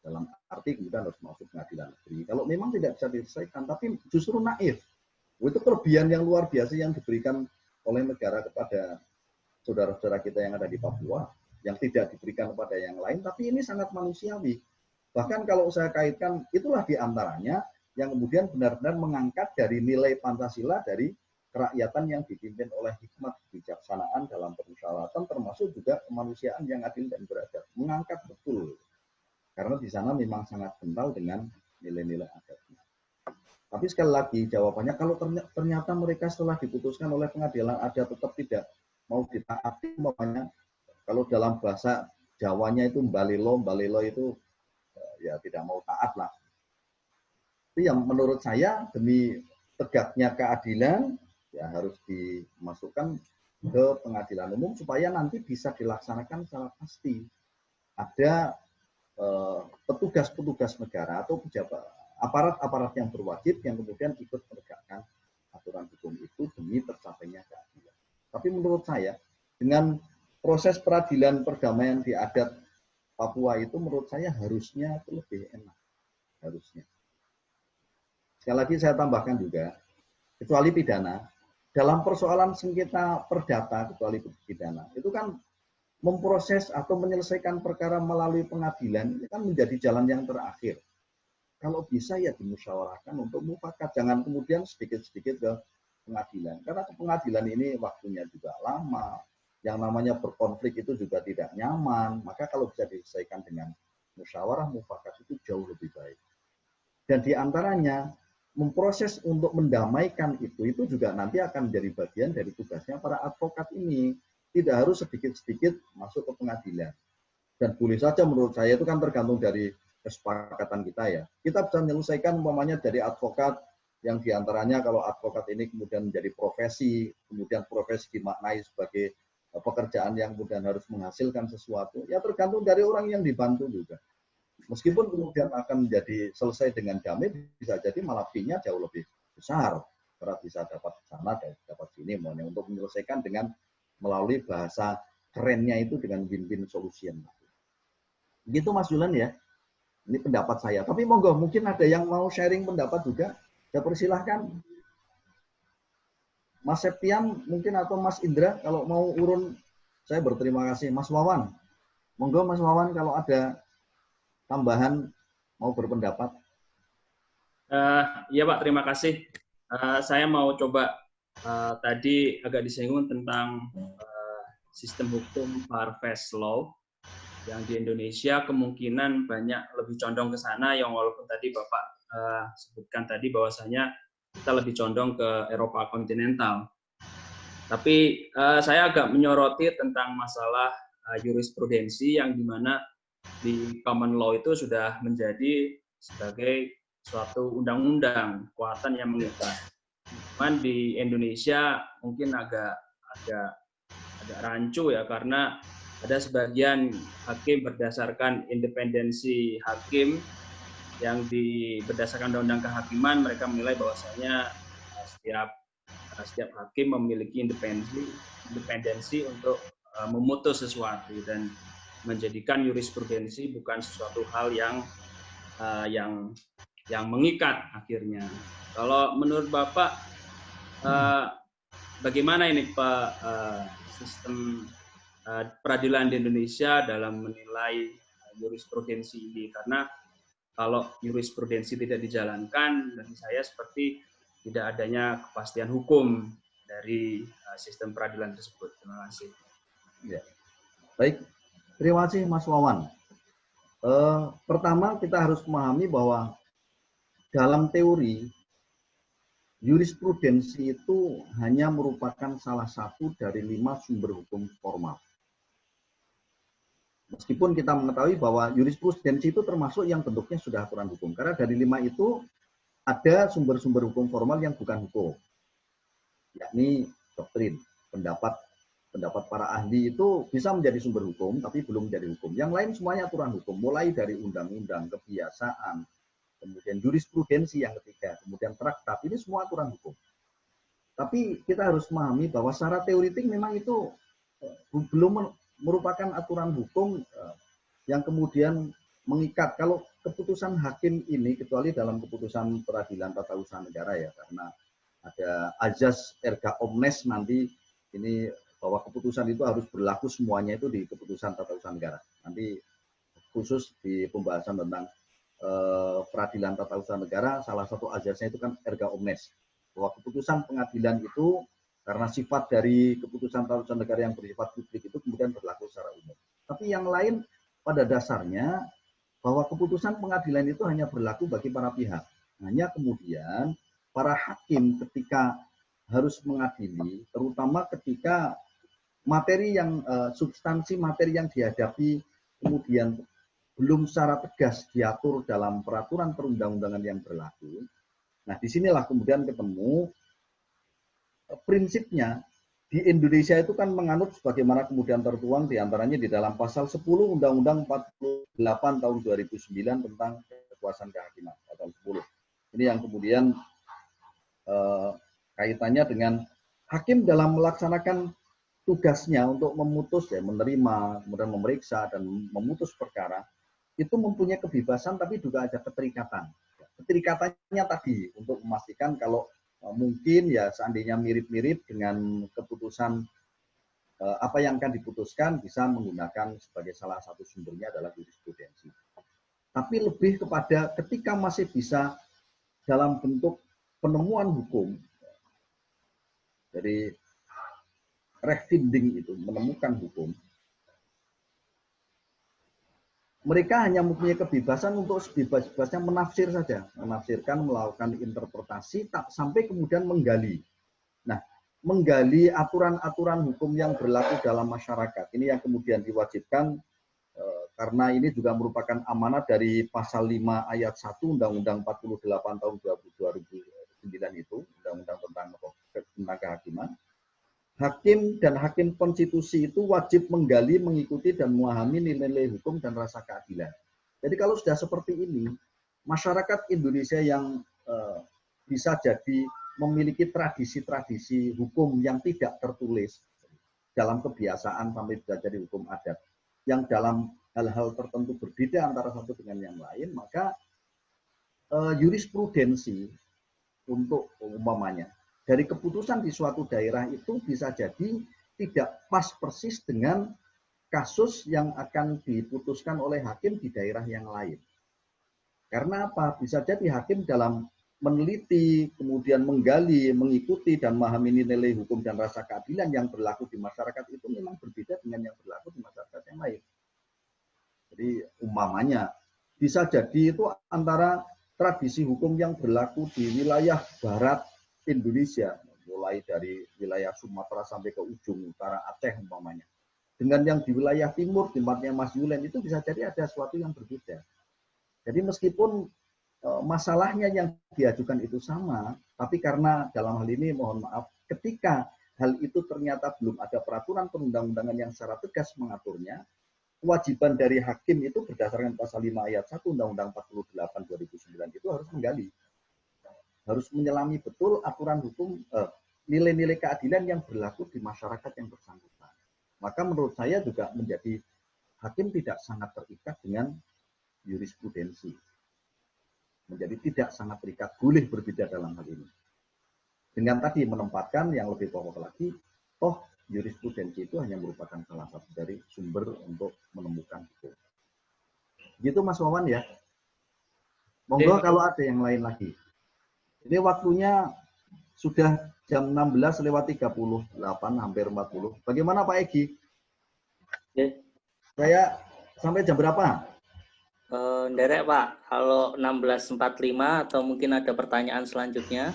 Dalam arti kemudian harus masuk pengadilan negeri. Kalau memang tidak bisa diselesaikan, tapi justru naif. Itu kelebihan yang luar biasa yang diberikan oleh negara kepada saudara-saudara kita yang ada di Papua, yang tidak diberikan kepada yang lain, tapi ini sangat manusiawi. Bahkan kalau saya kaitkan, itulah diantaranya yang kemudian benar-benar mengangkat dari nilai Pancasila, dari kerakyatan yang dipimpin oleh hikmat kebijaksanaan dalam permusyawaratan, termasuk juga kemanusiaan yang adil dan beradab. Mengangkat betul. Karena di sana memang sangat kental dengan nilai-nilai adatnya. Tapi sekali lagi jawabannya, kalau ternyata mereka setelah diputuskan oleh pengadilan adat tetap tidak mau ditaati, umpamanya kalau dalam bahasa Jawanya itu balilo itu ya tidak mau taat lah. Itu yang menurut saya demi tegaknya keadilan ya harus dimasukkan ke pengadilan umum supaya nanti bisa dilaksanakan secara pasti. Ada petugas-petugas negara atau pejabat aparat-aparat yang berwajib yang kemudian ikut menegakkan aturan hukum itu demi tercapainya keadilan. Tapi menurut saya, dengan proses peradilan perdamaian di adat Papua itu menurut saya harusnya itu lebih enak. Harusnya. Sekali lagi saya tambahkan juga, kecuali pidana, dalam persoalan sengketa perdata, kecuali pidana, itu kan memproses atau menyelesaikan perkara melalui pengadilan, itu kan menjadi jalan yang terakhir. Kalau bisa ya dimusyawarahkan untuk mufakat, jangan kemudian sedikit-sedikit ke pengadilan. Karena ke pengadilan ini waktunya juga lama, yang namanya berkonflik itu juga tidak nyaman, maka kalau bisa diselesaikan dengan musyawarah mufakat itu jauh lebih baik. Dan diantaranya, memproses untuk mendamaikan itu juga nanti akan menjadi bagian dari tugasnya para advokat ini. Tidak harus sedikit-sedikit masuk ke pengadilan. Dan boleh saja menurut saya itu kan tergantung dari kesepakatan kita ya. Kita bisa menyelesaikan umpamanya dari advokat, yang diantaranya kalau advokat ini kemudian menjadi profesi, kemudian profesi dimaknai sebagai pekerjaan yang kemudian harus menghasilkan sesuatu, ya tergantung dari orang yang dibantu juga. Meskipun kemudian akan menjadi selesai dengan damai, bisa jadi malah fee-nya jauh lebih besar, karena bisa dapat sana, dapat sini, maunya untuk menyelesaikan dengan melalui bahasa kerennya itu dengan win-win solution. Begitu Mas Julan ya, ini pendapat saya. Tapi monggo, mungkin ada yang mau sharing pendapat juga, saya persilahkan. Mas Septian mungkin atau Mas Indra kalau mau urun, saya berterima kasih. Mas Wawan, monggo Mas Wawan kalau ada tambahan mau berpendapat. Iya Pak, terima kasih. Saya mau coba tadi agak disinggung tentang sistem hukum Farfetch Law yang di Indonesia kemungkinan banyak lebih condong ke sana, yang walaupun tadi Bapak sebutkan tadi bahwasanya kita lebih condong ke Eropa kontinental. Tapi saya agak menyoroti tentang masalah jurisprudensi yang dimana di common law itu sudah menjadi sebagai suatu undang-undang, kekuatan yang mengikat. Cuman di Indonesia mungkin agak rancu ya, karena ada sebagian hakim berdasarkan independensi hakim yang berdasarkan undang-undang kehakiman, mereka menilai bahwasanya setiap hakim memiliki independensi untuk memutus sesuatu dan menjadikan jurisprudensi bukan sesuatu hal yang mengikat akhirnya. Kalau menurut Bapak, bagaimana ini Pak sistem peradilan di Indonesia dalam menilai jurisprudensi ini? Karena kalau jurisprudensi tidak dijalankan, bagi saya seperti tidak adanya kepastian hukum dari sistem peradilan tersebut. Terima kasih. Ya. Baik, terima kasih Mas Wawan. Pertama kita harus memahami bahwa dalam teori jurisprudensi itu hanya merupakan salah satu dari 5 sumber hukum formal. Meskipun kita mengetahui bahwa jurisprudensi itu termasuk yang bentuknya sudah aturan hukum. Karena dari 5 itu ada sumber-sumber hukum formal yang bukan hukum. Yakni doktrin, pendapat para ahli itu bisa menjadi sumber hukum, tapi belum menjadi hukum. Yang lain semuanya aturan hukum, mulai dari undang-undang, kebiasaan, kemudian jurisprudensi yang ketiga, kemudian traktat, ini semua aturan hukum. Tapi kita harus memahami bahwa secara teoritik memang itu belum merupakan aturan hukum yang kemudian mengikat. Kalau keputusan hakim ini, kecuali dalam keputusan peradilan tata usaha negara ya, karena ada azas erga omnes nanti ini bahwa keputusan itu harus berlaku semuanya itu di keputusan tata usaha negara. Nanti khusus di pembahasan tentang peradilan tata usaha negara, salah satu azasnya itu kan erga omnes. Bahwa keputusan pengadilan itu karena sifat dari keputusan tata usaha negara yang bersifat publik itu kemudian berlaku secara umum. Tapi yang lain pada dasarnya bahwa keputusan pengadilan itu hanya berlaku bagi para pihak. Hanya kemudian para hakim ketika harus mengadili, terutama ketika materi yang substansi materi yang dihadapi kemudian belum secara tegas diatur dalam peraturan perundang-undangan yang berlaku. Nah, disinilah kemudian ketemu prinsipnya di Indonesia itu kan menganut sebagaimana kemudian tertuang diantaranya di dalam pasal 10 Undang-Undang 48 tahun 2009 tentang kekuasaan kehakiman, pasal 10. Ini yang kemudian kaitannya dengan hakim dalam melaksanakan tugasnya untuk memutus, ya, menerima, kemudian memeriksa dan memutus perkara, itu mempunyai kebebasan tapi juga ada keterikatan. Keterikatannya tadi untuk memastikan kalau mungkin ya seandainya mirip-mirip dengan keputusan apa yang akan diputuskan bisa menggunakan sebagai salah satu sumbernya adalah jurisprudensi. Tapi lebih kepada ketika masih bisa dalam bentuk penemuan hukum, dari refinding itu, menemukan hukum, mereka hanya mempunyai kebebasan untuk sebebas-bebasnya menafsir saja, menafsirkan, melakukan interpretasi, tak sampai kemudian menggali. Nah, menggali aturan-aturan hukum yang berlaku dalam masyarakat, ini yang kemudian diwajibkan, karena ini juga merupakan amanat dari pasal 5 ayat 1 Undang-Undang 48 tahun 2009 itu, Undang-Undang tentang kehakiman. Hakim dan hakim konstitusi itu wajib menggali, mengikuti, dan memahami nilai-nilai hukum dan rasa keadilan. Jadi kalau sudah seperti ini, masyarakat Indonesia yang bisa jadi memiliki tradisi-tradisi hukum yang tidak tertulis dalam kebiasaan sampai bisa jadi hukum adat, yang dalam hal-hal tertentu berbeda antara satu dengan yang lain, maka jurisprudensi untuk umpamanya dari keputusan di suatu daerah itu bisa jadi tidak pas persis dengan kasus yang akan diputuskan oleh hakim di daerah yang lain. Karena apa? Bisa jadi hakim dalam meneliti, kemudian menggali, mengikuti, dan memahami nilai hukum dan rasa keadilan yang berlaku di masyarakat itu memang berbeda dengan yang berlaku di masyarakat yang lain. Jadi umpamanya, bisa jadi itu antara tradisi hukum yang berlaku di wilayah barat Indonesia, mulai dari wilayah Sumatera sampai ke ujung utara Aceh umpamanya, dengan yang di wilayah timur, tempatnya Mas Yulen, itu bisa jadi ada sesuatu yang berbeda. Jadi meskipun masalahnya yang diajukan itu sama, tapi karena dalam hal ini mohon maaf, ketika hal itu ternyata belum ada peraturan perundang-undangan yang secara tegas mengaturnya, kewajiban dari hakim itu berdasarkan pasal 5 ayat 1 Undang-Undang 48 2009 itu harus menggali. Harus menyelami betul aturan hukum, nilai-nilai keadilan yang berlaku di masyarakat yang bersangkutan. Maka menurut saya juga menjadi hakim tidak sangat terikat dengan jurisprudensi. Menjadi tidak sangat terikat, boleh berbeda dalam hal ini. Dengan tadi menempatkan yang lebih pokok lagi, toh jurisprudensi itu hanya merupakan salah satu dari sumber untuk menemukan hukum. Gitu Mas Wawan ya. Monggo kalau ada yang lain lagi. Ini waktunya sudah jam 16:38, hampir 40. Bagaimana Pak Egi? Saya sampai jam berapa? Nderek Pak, kalau 16:45 atau mungkin ada pertanyaan selanjutnya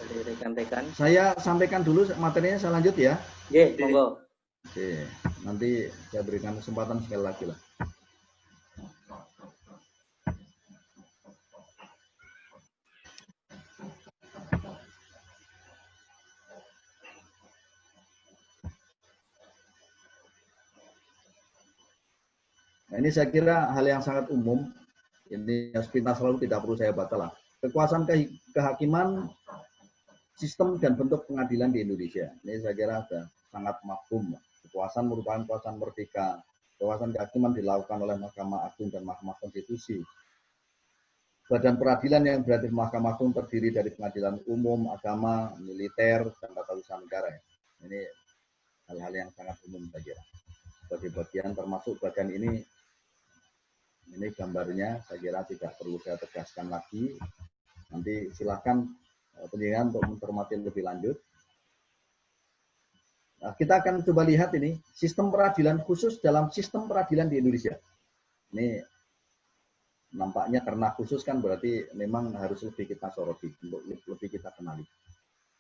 dari rekan-rekan. Saya sampaikan dulu materinya, saya lanjut ya. Oke, monggo. Oke, nanti saya berikan kesempatan sekali lagi lah. Nah, ini saya kira hal yang sangat umum. Ini sepintas selalu tidak perlu saya batal lah. Kekuasaan kehakiman, sistem dan bentuk pengadilan di Indonesia. Ini saya kira sudah sangat mafhum. Kekuasaan merupakan kekuasaan merdeka. Kekuasaan kehakiman dilakukan oleh Mahkamah Agung dan Mahkamah Konstitusi. Badan peradilan yang berada di Mahkamah Agung terdiri dari pengadilan umum, agama, militer, dan tata usaha negara. Ini hal-hal yang sangat umum saya kira. Sebagai bagian termasuk bagian ini gambarnya, saya kira tidak perlu saya tegaskan lagi. Nanti silakan penjelasan untuk mencermati lebih lanjut. Nah, kita akan coba lihat ini sistem peradilan khusus dalam sistem peradilan di Indonesia. Ini nampaknya karena khusus kan berarti memang harus lebih kita soroti, untuk lebih kita kenali.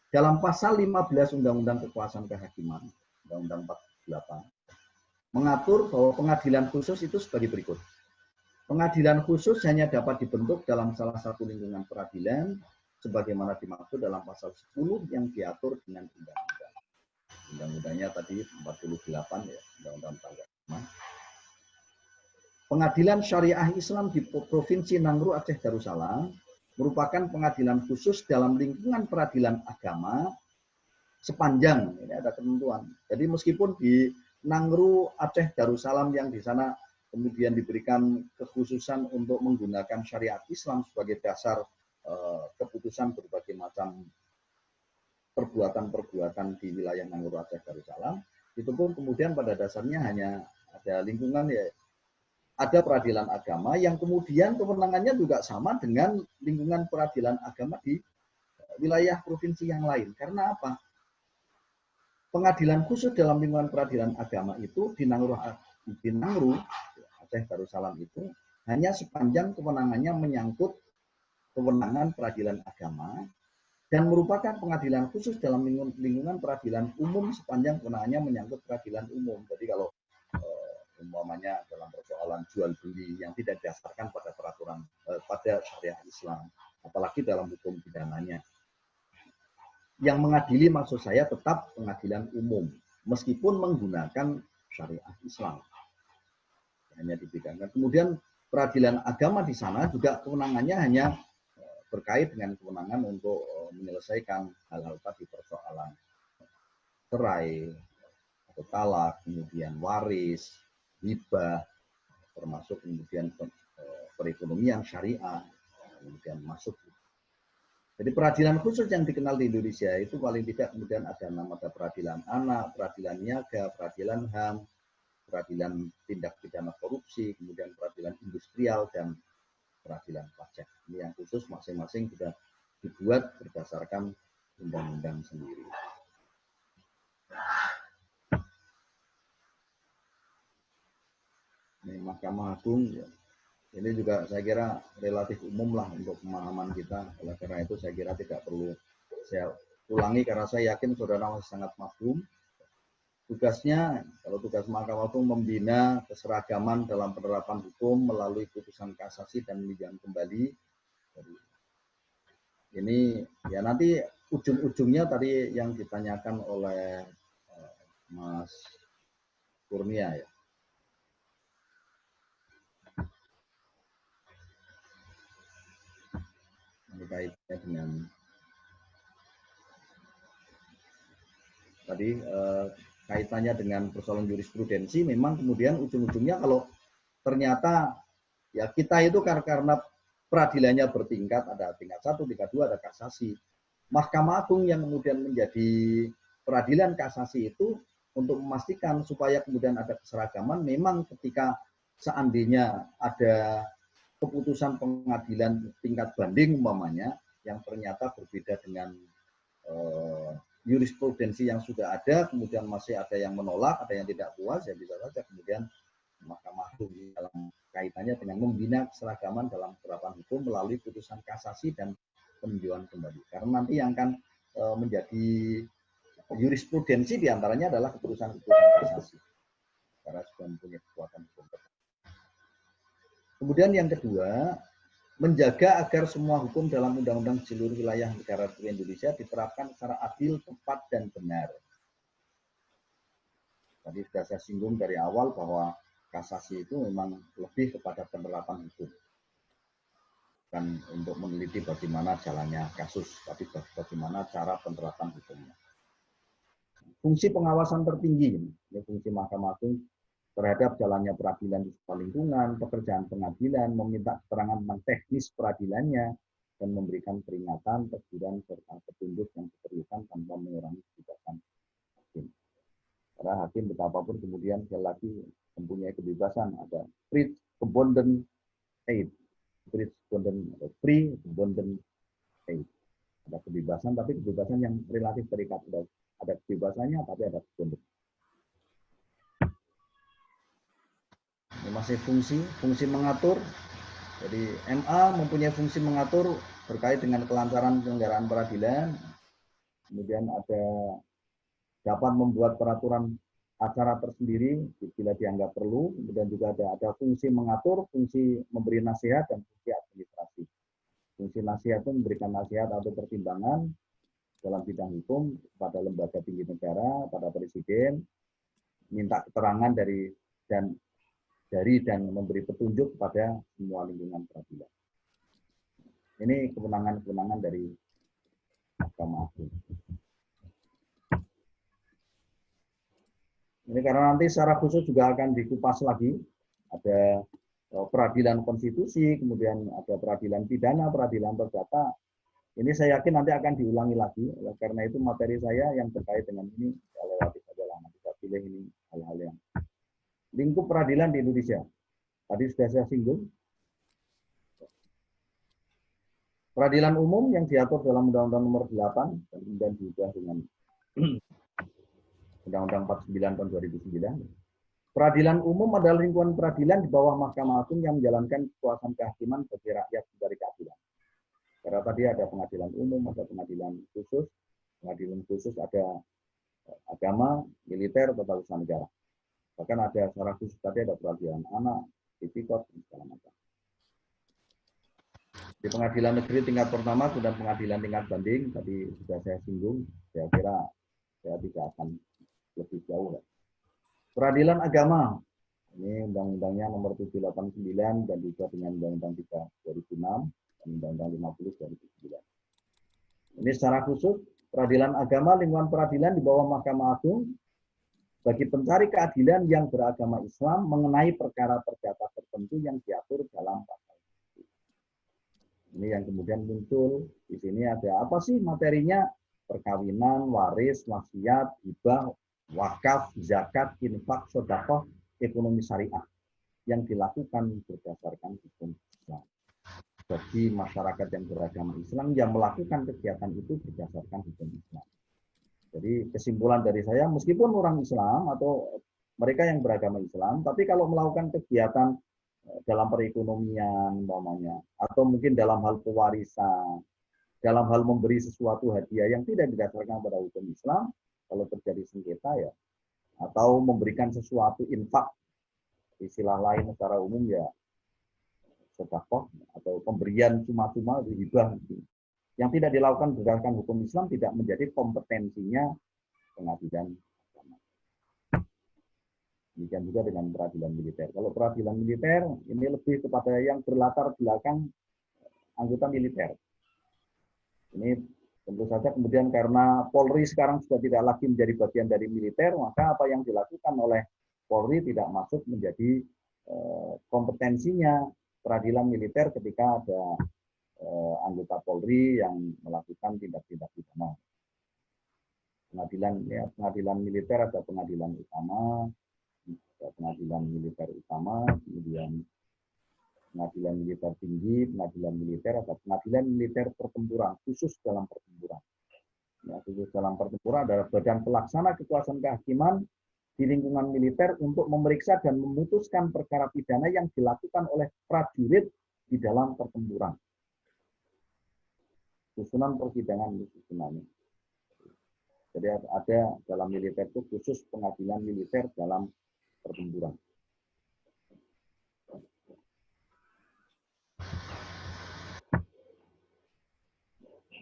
Dalam pasal 15 Undang-Undang Kekuasaan Kehakiman, Undang-Undang 48, mengatur bahwa pengadilan khusus itu sebagai berikut. Pengadilan khusus hanya dapat dibentuk dalam salah satu lingkungan peradilan, sebagaimana dimaksud dalam pasal 10 yang diatur dengan undang-undang. Undang-undangnya tadi 48 ya, Undang-Undang 45. Pengadilan Syariah Islam di Provinsi Nangro Aceh Darussalam merupakan pengadilan khusus dalam lingkungan peradilan agama sepanjang, ini ada ketentuan. Jadi meskipun di Nangro Aceh Darussalam yang di sana kemudian diberikan kekhususan untuk menggunakan syariat Islam sebagai dasar keputusan berbagai macam perbuatan-perbuatan di wilayah Nangro Aceh Darussalam, itu pun kemudian pada dasarnya hanya ada lingkungan ya, ada peradilan agama yang kemudian kewenangannya juga sama dengan lingkungan peradilan agama di wilayah provinsi yang lain. Karena apa? Pengadilan khusus dalam lingkungan peradilan agama itu di Nangro Aceh Darussalam itu hanya sepanjang kewenangannya menyangkut kewenangan peradilan agama dan merupakan pengadilan khusus dalam lingkungan peradilan umum sepanjang kewenangannya menyangkut peradilan umum. Jadi kalau umpamanya dalam persoalan jual beli yang tidak didasarkan pada peraturan pada syariat Islam, apalagi dalam hukum pidananya, yang mengadili maksud saya tetap pengadilan umum meskipun menggunakan syariat Islam. Hanya dibidangkan. Kemudian peradilan agama di sana juga kewenangannya hanya berkait dengan kewenangan untuk menyelesaikan hal-hal tadi, persoalan cerai atau talak, kemudian waris, hibah, termasuk kemudian perekonomian syariah, kemudian masuk Jadi peradilan khusus yang dikenal di Indonesia itu paling tidak kemudian ada peradilan anak, peradilan niaga, peradilan HAM, peradilan tindak pidana korupsi, kemudian peradilan industrial, dan peradilan pajak. Ini yang khusus masing-masing sudah dibuat berdasarkan undang-undang sendiri. Ini Mahkamah Agung, ya. Ini juga saya kira relatif umum lah untuk pemahaman kita. Oleh karena itu saya kira tidak perlu saya ulangi karena saya yakin saudara masih sangat mafhum. Tugasnya, kalau tugas Mahkamah Agung membina keseragaman dalam penerapan hukum melalui putusan kasasi dan peninjauan kembali. Ini ya nanti ujung-ujungnya tadi yang ditanyakan oleh Mas Kurnia ya. Ini kaitannya dengan tadi kaitannya dengan persoalan jurisprudensi. Memang kemudian ujung-ujungnya kalau ternyata ya kita itu karena peradilannya bertingkat, ada tingkat 1, tingkat 2, ada kasasi. Mahkamah Agung yang kemudian menjadi peradilan kasasi itu untuk memastikan supaya kemudian ada keseragaman, memang ketika seandainya ada keputusan pengadilan tingkat banding umpamanya yang ternyata berbeda dengan jurisprudensi yang sudah ada, kemudian masih ada yang menolak, ada yang tidak puas, ya bisa saja kemudian Mahkamah Agung dalam kaitannya dengan membina keseragaman dalam penerapan hukum melalui putusan kasasi dan peninjauan kembali. Karena nanti yang akan menjadi jurisprudensi diantaranya adalah keputusan-keputusan kasasi. Karena sudah mempunyai kekuatan hukum. Kemudian yang kedua, menjaga agar semua hukum dalam undang-undang seluruh wilayah negara Indonesia diterapkan secara adil, tepat, dan benar. Tadi sudah saya singgung dari awal bahwa kasasi itu memang lebih kepada penerapan hukum. Bukan untuk meneliti bagaimana jalannya kasus, tapi bagaimana cara penerapan hukumnya. Fungsi pengawasan tertinggi, ini fungsi Mahkamah Agung terhadap jalannya peradilan di sebuah lingkungan, pekerjaan pengadilan, meminta keterangan tentang teknis peradilannya, dan memberikan peringatan, teguran, serta petunjuk yang diperlukan tanpa mengurangi kebebasan hakim. Karena hakim betapapun kemudian sekali lagi mempunyai kebebasan, ada free abundant aid, free abundant aid. Ada kebebasan, tapi kebebasan yang relatif terikat. Ada kebebasannya, tapi ada abundant. Ini masih fungsi mengatur. Jadi MA mempunyai fungsi mengatur terkait dengan kelancaran penyelenggaraan peradilan. Kemudian dapat membuat peraturan acara tersendiri bila dianggap perlu. Kemudian juga ada fungsi mengatur, fungsi memberi nasihat, dan fungsi administrasi. Fungsi nasihat itu memberikan nasihat atau pertimbangan dalam bidang hukum kepada lembaga tinggi negara, pada presiden, minta keterangan dari dan memberi petunjuk kepada semua lingkungan peradilan. Ini kewenangan-kewenangan dari Mahkamah Agung. Ini karena nanti secara khusus juga akan dikupas lagi. Ada peradilan konstitusi, kemudian ada peradilan pidana, peradilan perdata. Ini saya yakin nanti akan diulangi lagi. Karena itu materi saya yang terkait dengan ini, saya lewati saja lah. Nanti saya pilih ini hal-hal yang lingkup peradilan di Indonesia. Tadi sudah saya singgung. Peradilan umum yang diatur dalam Undang-Undang Nomor 8 dan kemudian diubah dengan Undang-Undang 49 tahun 2009. Peradilan umum adalah lingkungan peradilan di bawah Mahkamah Agung yang menjalankan kekuasaan kehakiman bagi rakyat dari keadilan. Karena tadi ada pengadilan umum, ada pengadilan khusus. Pengadilan khusus ada agama, militer, tata usaha negara. Bahkan ada secara khusus tadi ada peradilan anak, tipikor, dan segala macam. Di pengadilan negeri tingkat pertama, kemudian pengadilan tingkat banding, tadi sudah saya singgung, saya kira saya tidak akan lebih jauh. Peradilan agama, ini undang-undangnya nomor 789 dan juga dengan undang-undang 3 2006 dan undang-undang 50 2009. Ini secara khusus, peradilan agama, lingkungan peradilan di bawah Mahkamah Agung, bagi pencari keadilan yang beragama Islam mengenai perkara perdata tertentu yang diatur dalam pasal. Ini yang kemudian muncul di sini ada apa sih materinya? Perkawinan, waris, wasiat, hibah, wakaf, zakat, infak, sedekah, ekonomi syariah yang dilakukan berdasarkan hukum Islam. Bagi masyarakat yang beragama Islam yang melakukan kegiatan itu berdasarkan hukum Islam. Jadi kesimpulan dari saya, meskipun orang Islam atau mereka yang beragama Islam, tapi kalau melakukan kegiatan dalam perekonomian umpamanya, atau mungkin dalam hal pewarisan, dalam hal memberi sesuatu hadiah yang tidak didasarkan pada hukum Islam, kalau terjadi sengketa ya, atau memberikan sesuatu infak, istilah lain secara umum ya sedekah atau pemberian cuma-cuma hibah yang tidak dilakukan berdasarkan hukum Islam tidak menjadi kompetensinya pengadilan agama. Demikian juga dengan peradilan militer. Kalau peradilan militer ini lebih kepada yang berlatar belakang anggota militer. Ini tentu saja kemudian karena Polri sekarang sudah tidak lagi menjadi bagian dari militer, maka apa yang dilakukan oleh Polri tidak masuk menjadi kompetensinya peradilan militer ketika ada anggota Polri yang melakukan tindak-tindak pidana. Pengadilan militer ada pengadilan utama, ada pengadilan militer utama, kemudian pengadilan militer tinggi, pengadilan militer, atau pengadilan militer pertempuran, khusus dalam pertempuran. Ya, khusus dalam pertempuran adalah badan pelaksana kekuasaan kehakiman di lingkungan militer untuk memeriksa dan memutuskan perkara pidana yang dilakukan oleh prajurit di dalam pertempuran. Susunan persidangan susunannya. Jadi ada dalam militer itu khusus pengadilan militer dalam pertempuran.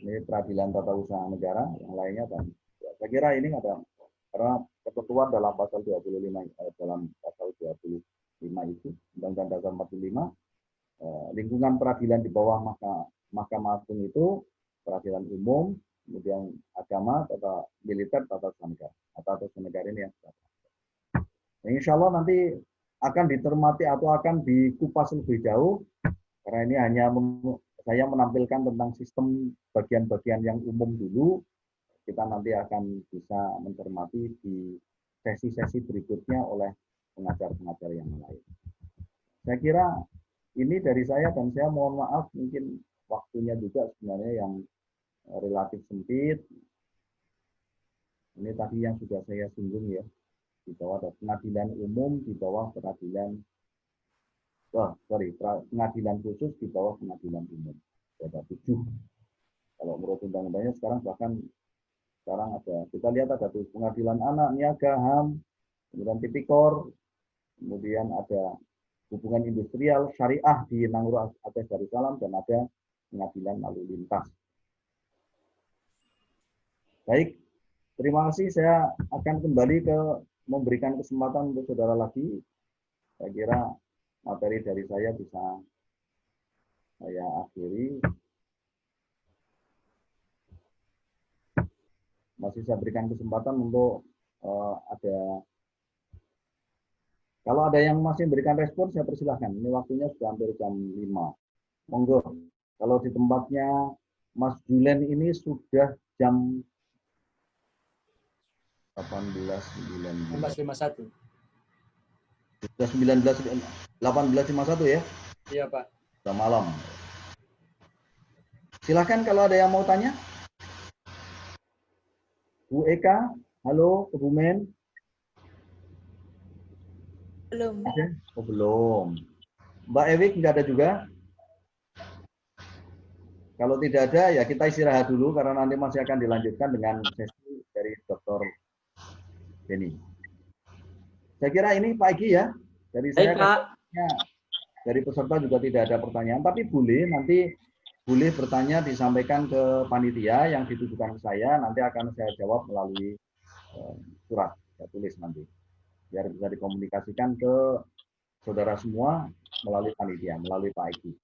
Ini peradilan tata usaha negara, yang lainnya dan saya kira ini ada karena ketentuan dalam pasal 25 dalam pasal 25 itu Undang-Undang Dasar 45 lingkungan peradilan di bawah Mahkamah Agung itu peradilan umum, kemudian agama, tata militer, tata usaha negara. Tata usaha negara ini yang insya Allah nanti akan ditermati atau akan dikupas lebih jauh karena ini hanya saya menampilkan tentang sistem bagian-bagian yang umum dulu. Kita nanti akan bisa mencermati di sesi-sesi berikutnya oleh pengajar-pengajar yang lain. Saya kira ini dari saya dan saya mohon maaf mungkin waktunya juga sebenarnya yang relatif sempit. Ini tadi yang sudah saya singgung ya. Di bawah ada pengadilan umum, di bawah peradilan pengadilan khusus di bawah pengadilan umum. Ada 7. Kalau menurut undang-undangnya sekarang ada, kita lihat ada tuh pengadilan anak, niaga, HAM, kemudian tipikor, kemudian ada hubungan industrial, syariah di Nangro Aceh Darussalam, dan ada pengadilan lalu lintas. Baik, terima kasih. Saya akan kembali ke memberikan kesempatan untuk saudara lagi. Saya kira materi dari saya bisa saya akhiri. Masih saya berikan kesempatan untuk kalau ada yang masih memberikan respon, saya persilahkan. Ini waktunya sudah hampir jam 5. Monggo. Kalau di tempatnya Mas Julen ini sudah jam 18.51. Sudah 18.51 ya? Iya, Pak. Sudah malam. Silakan kalau ada yang mau tanya. Bu Eka, halo, Kebumen. Belum. Oh, belum. Mbak Ewik nggak ada juga? Kalau tidak ada, ya kita istirahat dulu karena nanti masih akan dilanjutkan dengan sesi dari Dr. Beni. Saya kira ini Pak Egi ya. Dari saya, dari peserta juga tidak ada pertanyaan, tapi boleh bertanya disampaikan ke panitia yang ditujukan ke saya, nanti akan saya jawab melalui surat, saya tulis nanti. Biar bisa dikomunikasikan ke saudara semua melalui panitia, melalui Pak Egi.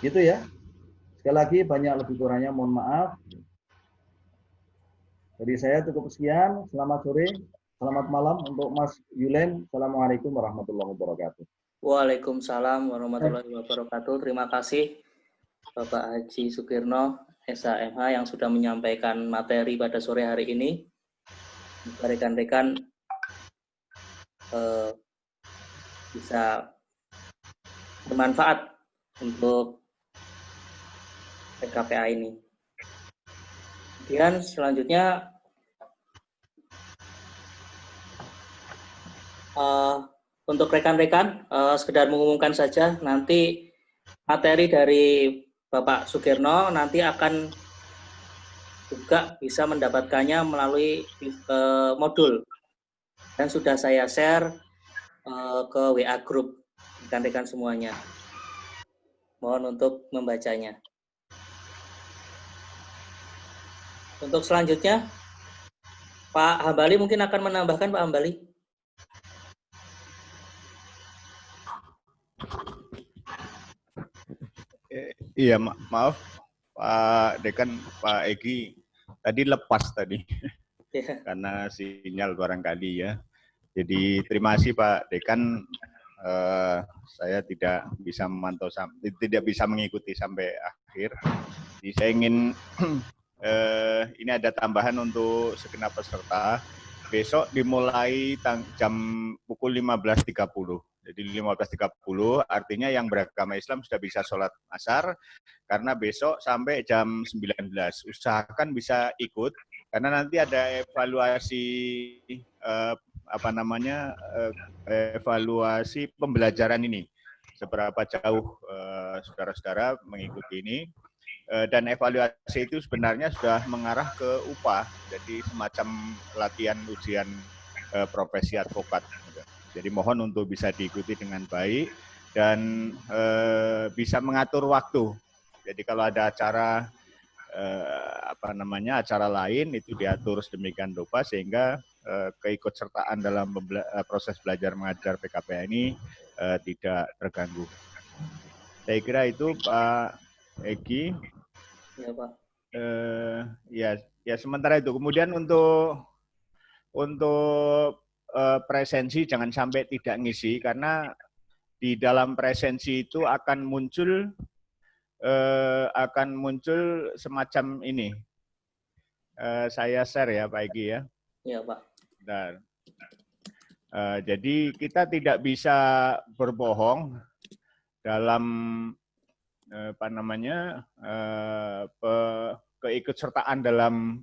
Gitu ya. Sekali lagi banyak lebih kurangnya mohon maaf. Jadi saya cukup sekian. Selamat sore, selamat malam untuk Mas Yulen. Assalamualaikum warahmatullahi wabarakatuh. Waalaikumsalam warahmatullahi wabarakatuh. Terima kasih Bapak Haji Sukirno, SHMH yang sudah menyampaikan materi pada sore hari ini. Rekan-rekan bisa bermanfaat untuk PKPA ini. Kemudian selanjutnya untuk rekan-rekan sekedar mengumumkan saja, nanti materi dari Bapak Sukirno nanti akan juga bisa mendapatkannya melalui modul, dan sudah saya share ke WA Group rekan-rekan semuanya. Mohon untuk membacanya. Untuk selanjutnya, Pak Hambali mungkin akan menambahkan, Pak Hambali. Iya, maaf Pak Dekan, Pak Egi tadi lepas tadi karena sinyal barangkali ya. Jadi terima kasih Pak Dekan, saya tidak bisa memantau, tidak bisa mengikuti sampai akhir. Jadi saya ingin ini ada tambahan untuk segenap peserta. Besok dimulai jam pukul 15.30. Jadi 15.30 artinya yang beragama Islam sudah bisa sholat asar, karena besok sampai jam 19. Usahakan bisa ikut, karena nanti ada evaluasi evaluasi pembelajaran ini. Seberapa jauh saudara-saudara mengikuti ini. Dan evaluasi itu sebenarnya sudah mengarah ke upah, jadi semacam latihan ujian profesi advokat. Jadi mohon untuk bisa diikuti dengan baik dan bisa mengatur waktu. Jadi kalau ada acara acara lain itu diatur sedemikian rupa sehingga keikutsertaan dalam proses belajar mengajar PKPA ini tidak terganggu. Saya kira itu Pak Egi. Ya Pak. Ya sementara itu. Kemudian untuk presensi jangan sampai tidak ngisi, karena di dalam presensi itu akan muncul semacam ini. Saya share ya Pak Egi ya. Iya Pak. Dan, jadi kita tidak bisa berbohong dalam keikutsertaan dalam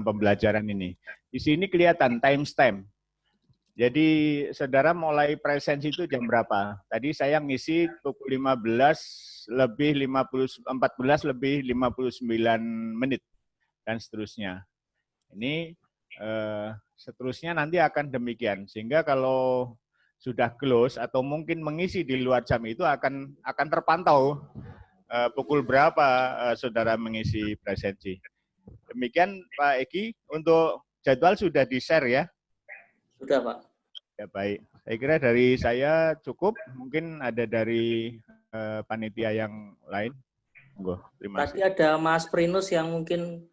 pembelajaran ini. Di sini kelihatan timestamp. Jadi saudara mulai presensi itu jam berapa? Tadi saya ngisi pukul 14 lebih 59 menit dan seterusnya. Ini seterusnya nanti akan demikian. Sehingga kalau sudah close atau mungkin mengisi di luar jam itu akan terpantau pukul berapa saudara mengisi presensi. Demikian Pak Egi, untuk jadwal sudah di-share ya? Sudah Pak. Ya baik, saya kira dari saya cukup, mungkin ada dari panitia yang lain. Terima kasih. Tadi ada Mas Prinus yang mungkin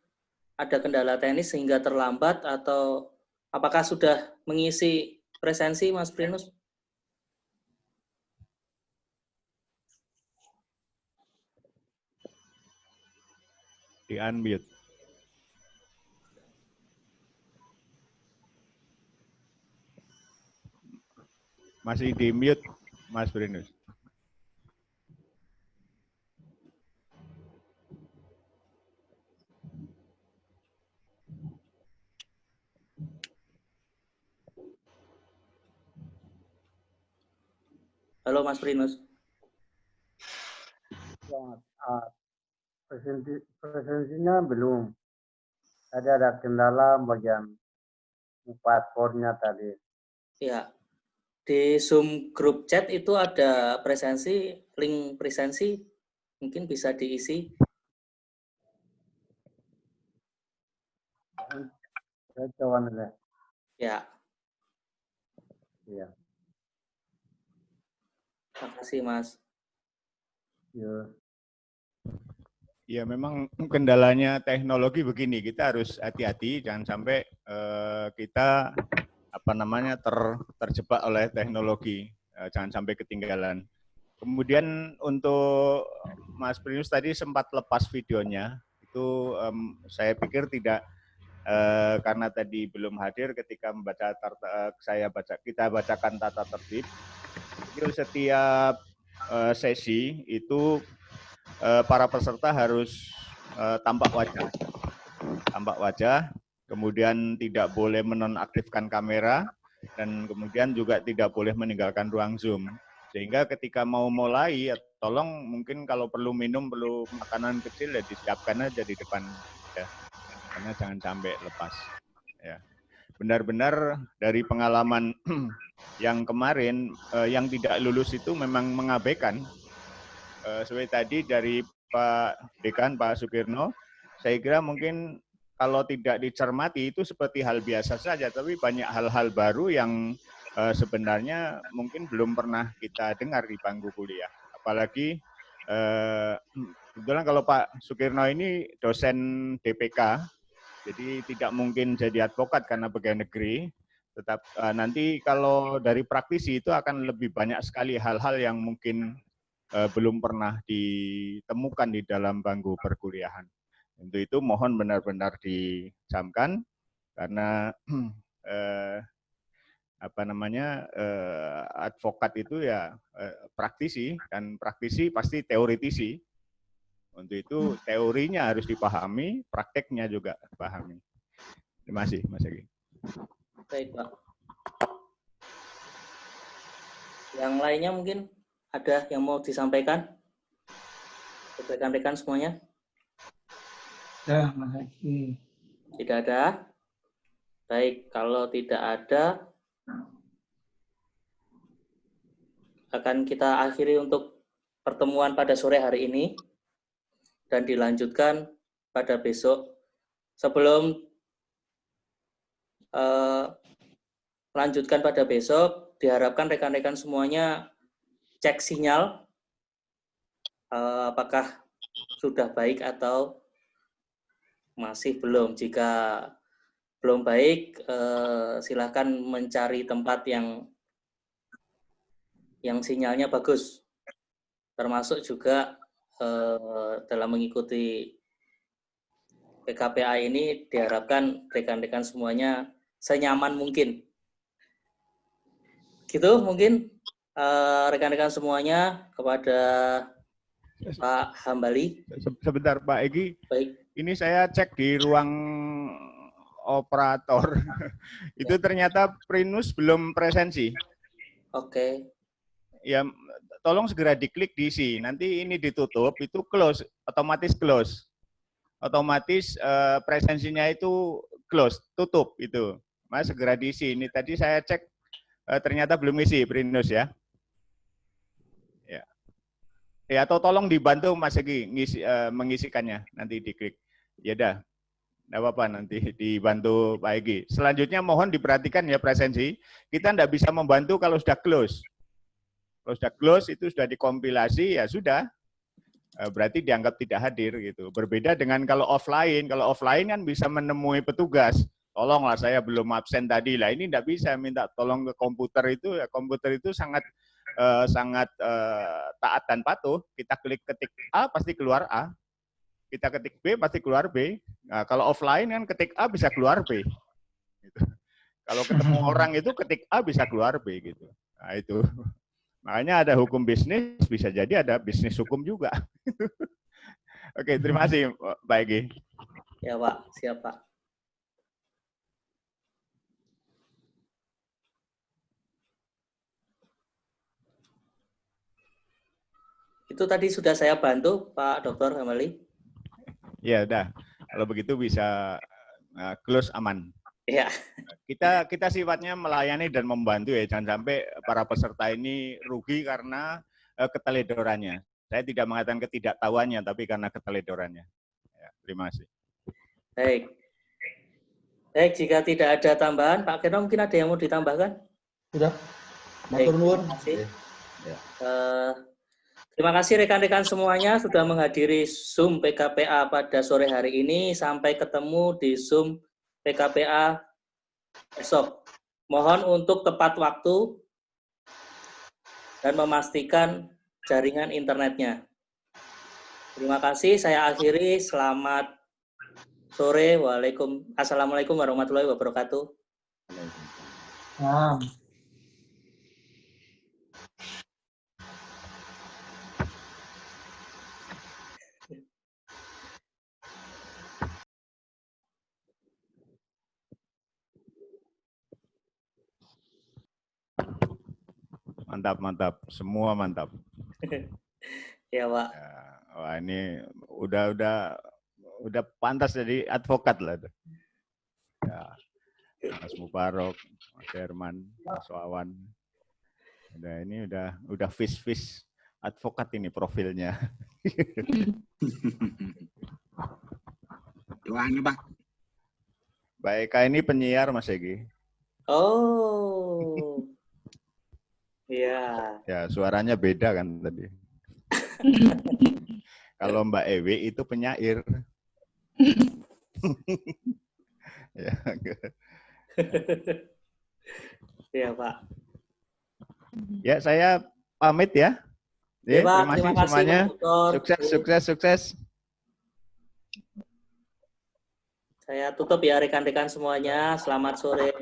ada kendala teknis sehingga terlambat, atau apakah sudah mengisi presensi Mas Prinus? Di-unmute. Masih di-mute, Mas Prinus. Halo Mas Prinus. Presensinya belum. Tadi ada kendala bagian passwordnya tadi. Ya, di Zoom grup chat itu ada presensi, link presensi, mungkin bisa diisi. Saya coba dulu. Ya. Iya. Terima kasih Mas. Iya. Ya memang kendalanya teknologi begini, kita harus hati-hati jangan sampai kita terjebak oleh teknologi, jangan sampai ketinggalan. Kemudian untuk Mas Primus tadi sempat lepas videonya, itu saya pikir tidak karena tadi belum hadir ketika membaca kita bacakan tata tertib. Itu setiap sesi itu para peserta harus tampak wajah, kemudian tidak boleh menonaktifkan kamera, dan kemudian juga tidak boleh meninggalkan ruang Zoom. Sehingga ketika mau mulai, ya tolong mungkin kalau perlu minum, perlu makanan kecil, ya disiapkan aja di depan. Ya. Karena jangan sampai lepas. Ya. Benar-benar dari pengalaman yang kemarin, yang tidak lulus itu memang mengabaikan. Seperti tadi dari Pak Dekan, Pak Sukirno, saya kira mungkin kalau tidak dicermati itu seperti hal biasa saja, tapi banyak hal-hal baru yang sebenarnya mungkin belum pernah kita dengar di bangku kuliah. Apalagi kebetulan kalau Pak Sukirno ini dosen DPK, jadi tidak mungkin jadi advokat karena pegawai negeri. Tetap nanti kalau dari praktisi itu akan lebih banyak sekali hal-hal yang mungkin belum pernah ditemukan di dalam bangku perkuliahan. Untuk itu mohon benar-benar dicamkan karena advokat itu ya praktisi, dan praktisi pasti teoritisi. Untuk itu teorinya harus dipahami, prakteknya juga dipahami. Terima kasih, Mas Egi. Baik, Pak. Yang lainnya mungkin ada yang mau disampaikan? Rekan-rekan semuanya? Ya, Mas Egi. Tidak ada? Baik, kalau tidak ada, akan kita akhiri untuk pertemuan pada sore hari ini dan dilanjutkan pada besok. Sebelum lanjutkan pada besok, diharapkan rekan-rekan semuanya cek sinyal apakah sudah baik atau masih belum. Jika belum baik, silakan mencari tempat yang sinyalnya bagus. Termasuk juga dalam mengikuti PKPA ini diharapkan rekan-rekan semuanya senyaman mungkin. Gitu mungkin rekan-rekan semuanya. Kepada Pak Hambali. Sebentar Pak Egi. Baik. Ini saya cek di ruang operator. Itu ternyata Prinus belum presensi. Oke. Ya, tolong segera diklik diisi. Nanti ini ditutup, itu close, otomatis close. Otomatis presensinya itu close, tutup itu. Mas segera diisi. Ini tadi saya cek ternyata belum isi Prinus ya. Ya. Ya, atau tolong dibantu Mas Egi mengisikannya, nanti diklik. Ya dah. Nggak apa-apa, nanti dibantu Pak Egi. Selanjutnya mohon diperhatikan ya presensi. Kita tidak bisa membantu kalau sudah close. Kalau sudah close itu sudah dikompilasi, ya sudah. Berarti dianggap tidak hadir gitu. Berbeda dengan kalau offline. Kalau offline kan bisa menemui petugas. Tolonglah saya belum absen tadi lah. Ini tidak bisa minta tolong ke komputer itu. Ya, komputer itu sangat taat dan patuh. Kita klik ketik A pasti keluar A. Kita ketik B pasti keluar B. Nah, kalau offline kan ketik A bisa keluar B. Gitu. Kalau ketemu orang itu ketik A bisa keluar B gitu. Nah itu. Makanya ada hukum bisnis, bisa jadi ada bisnis hukum juga. Oke, terima kasih Pak Egi. Ya Pak, siap Pak. Itu tadi sudah saya bantu Pak Dr. Hamali. Ya udah, kalau begitu bisa close aman. Ya. Kita sifatnya melayani dan membantu ya, jangan sampai para peserta ini rugi karena keteledorannya. Saya tidak mengatakan ketidaktahuannya, tapi karena keteledorannya. Ya, terima kasih. Baik. Baik, jika tidak ada tambahan, Pak Keno mungkin ada yang mau ditambahkan? Sudah. Matur nuwun. Terima kasih rekan-rekan semuanya sudah menghadiri Zoom PKPA pada sore hari ini. Sampai ketemu di Zoom PKPA besok. Mohon untuk tepat waktu dan memastikan jaringan internetnya. Terima kasih, saya akhiri. Selamat sore. Assalamualaikum warahmatullahi wabarakatuh. Mantap, mantap. Semua mantap. Ya, Pak. Ya, wah, ini udah pantas jadi advokat lah. Ya, Mas Mubarok, Mas Herman, Mas Wawan. Udah fish advokat ini profilnya. Doanya, Pak. Baik, ini penyiar Mas Egi. Oh. Iya. Ya, suaranya beda kan tadi. Kalau Mbak Ewi itu penyair. Ya, Iya, Pak. ya saya pamit ya. Ya, Pak, terima kasih semuanya. Sukses. Saya tutup ya rekan-rekan semuanya. Selamat sore.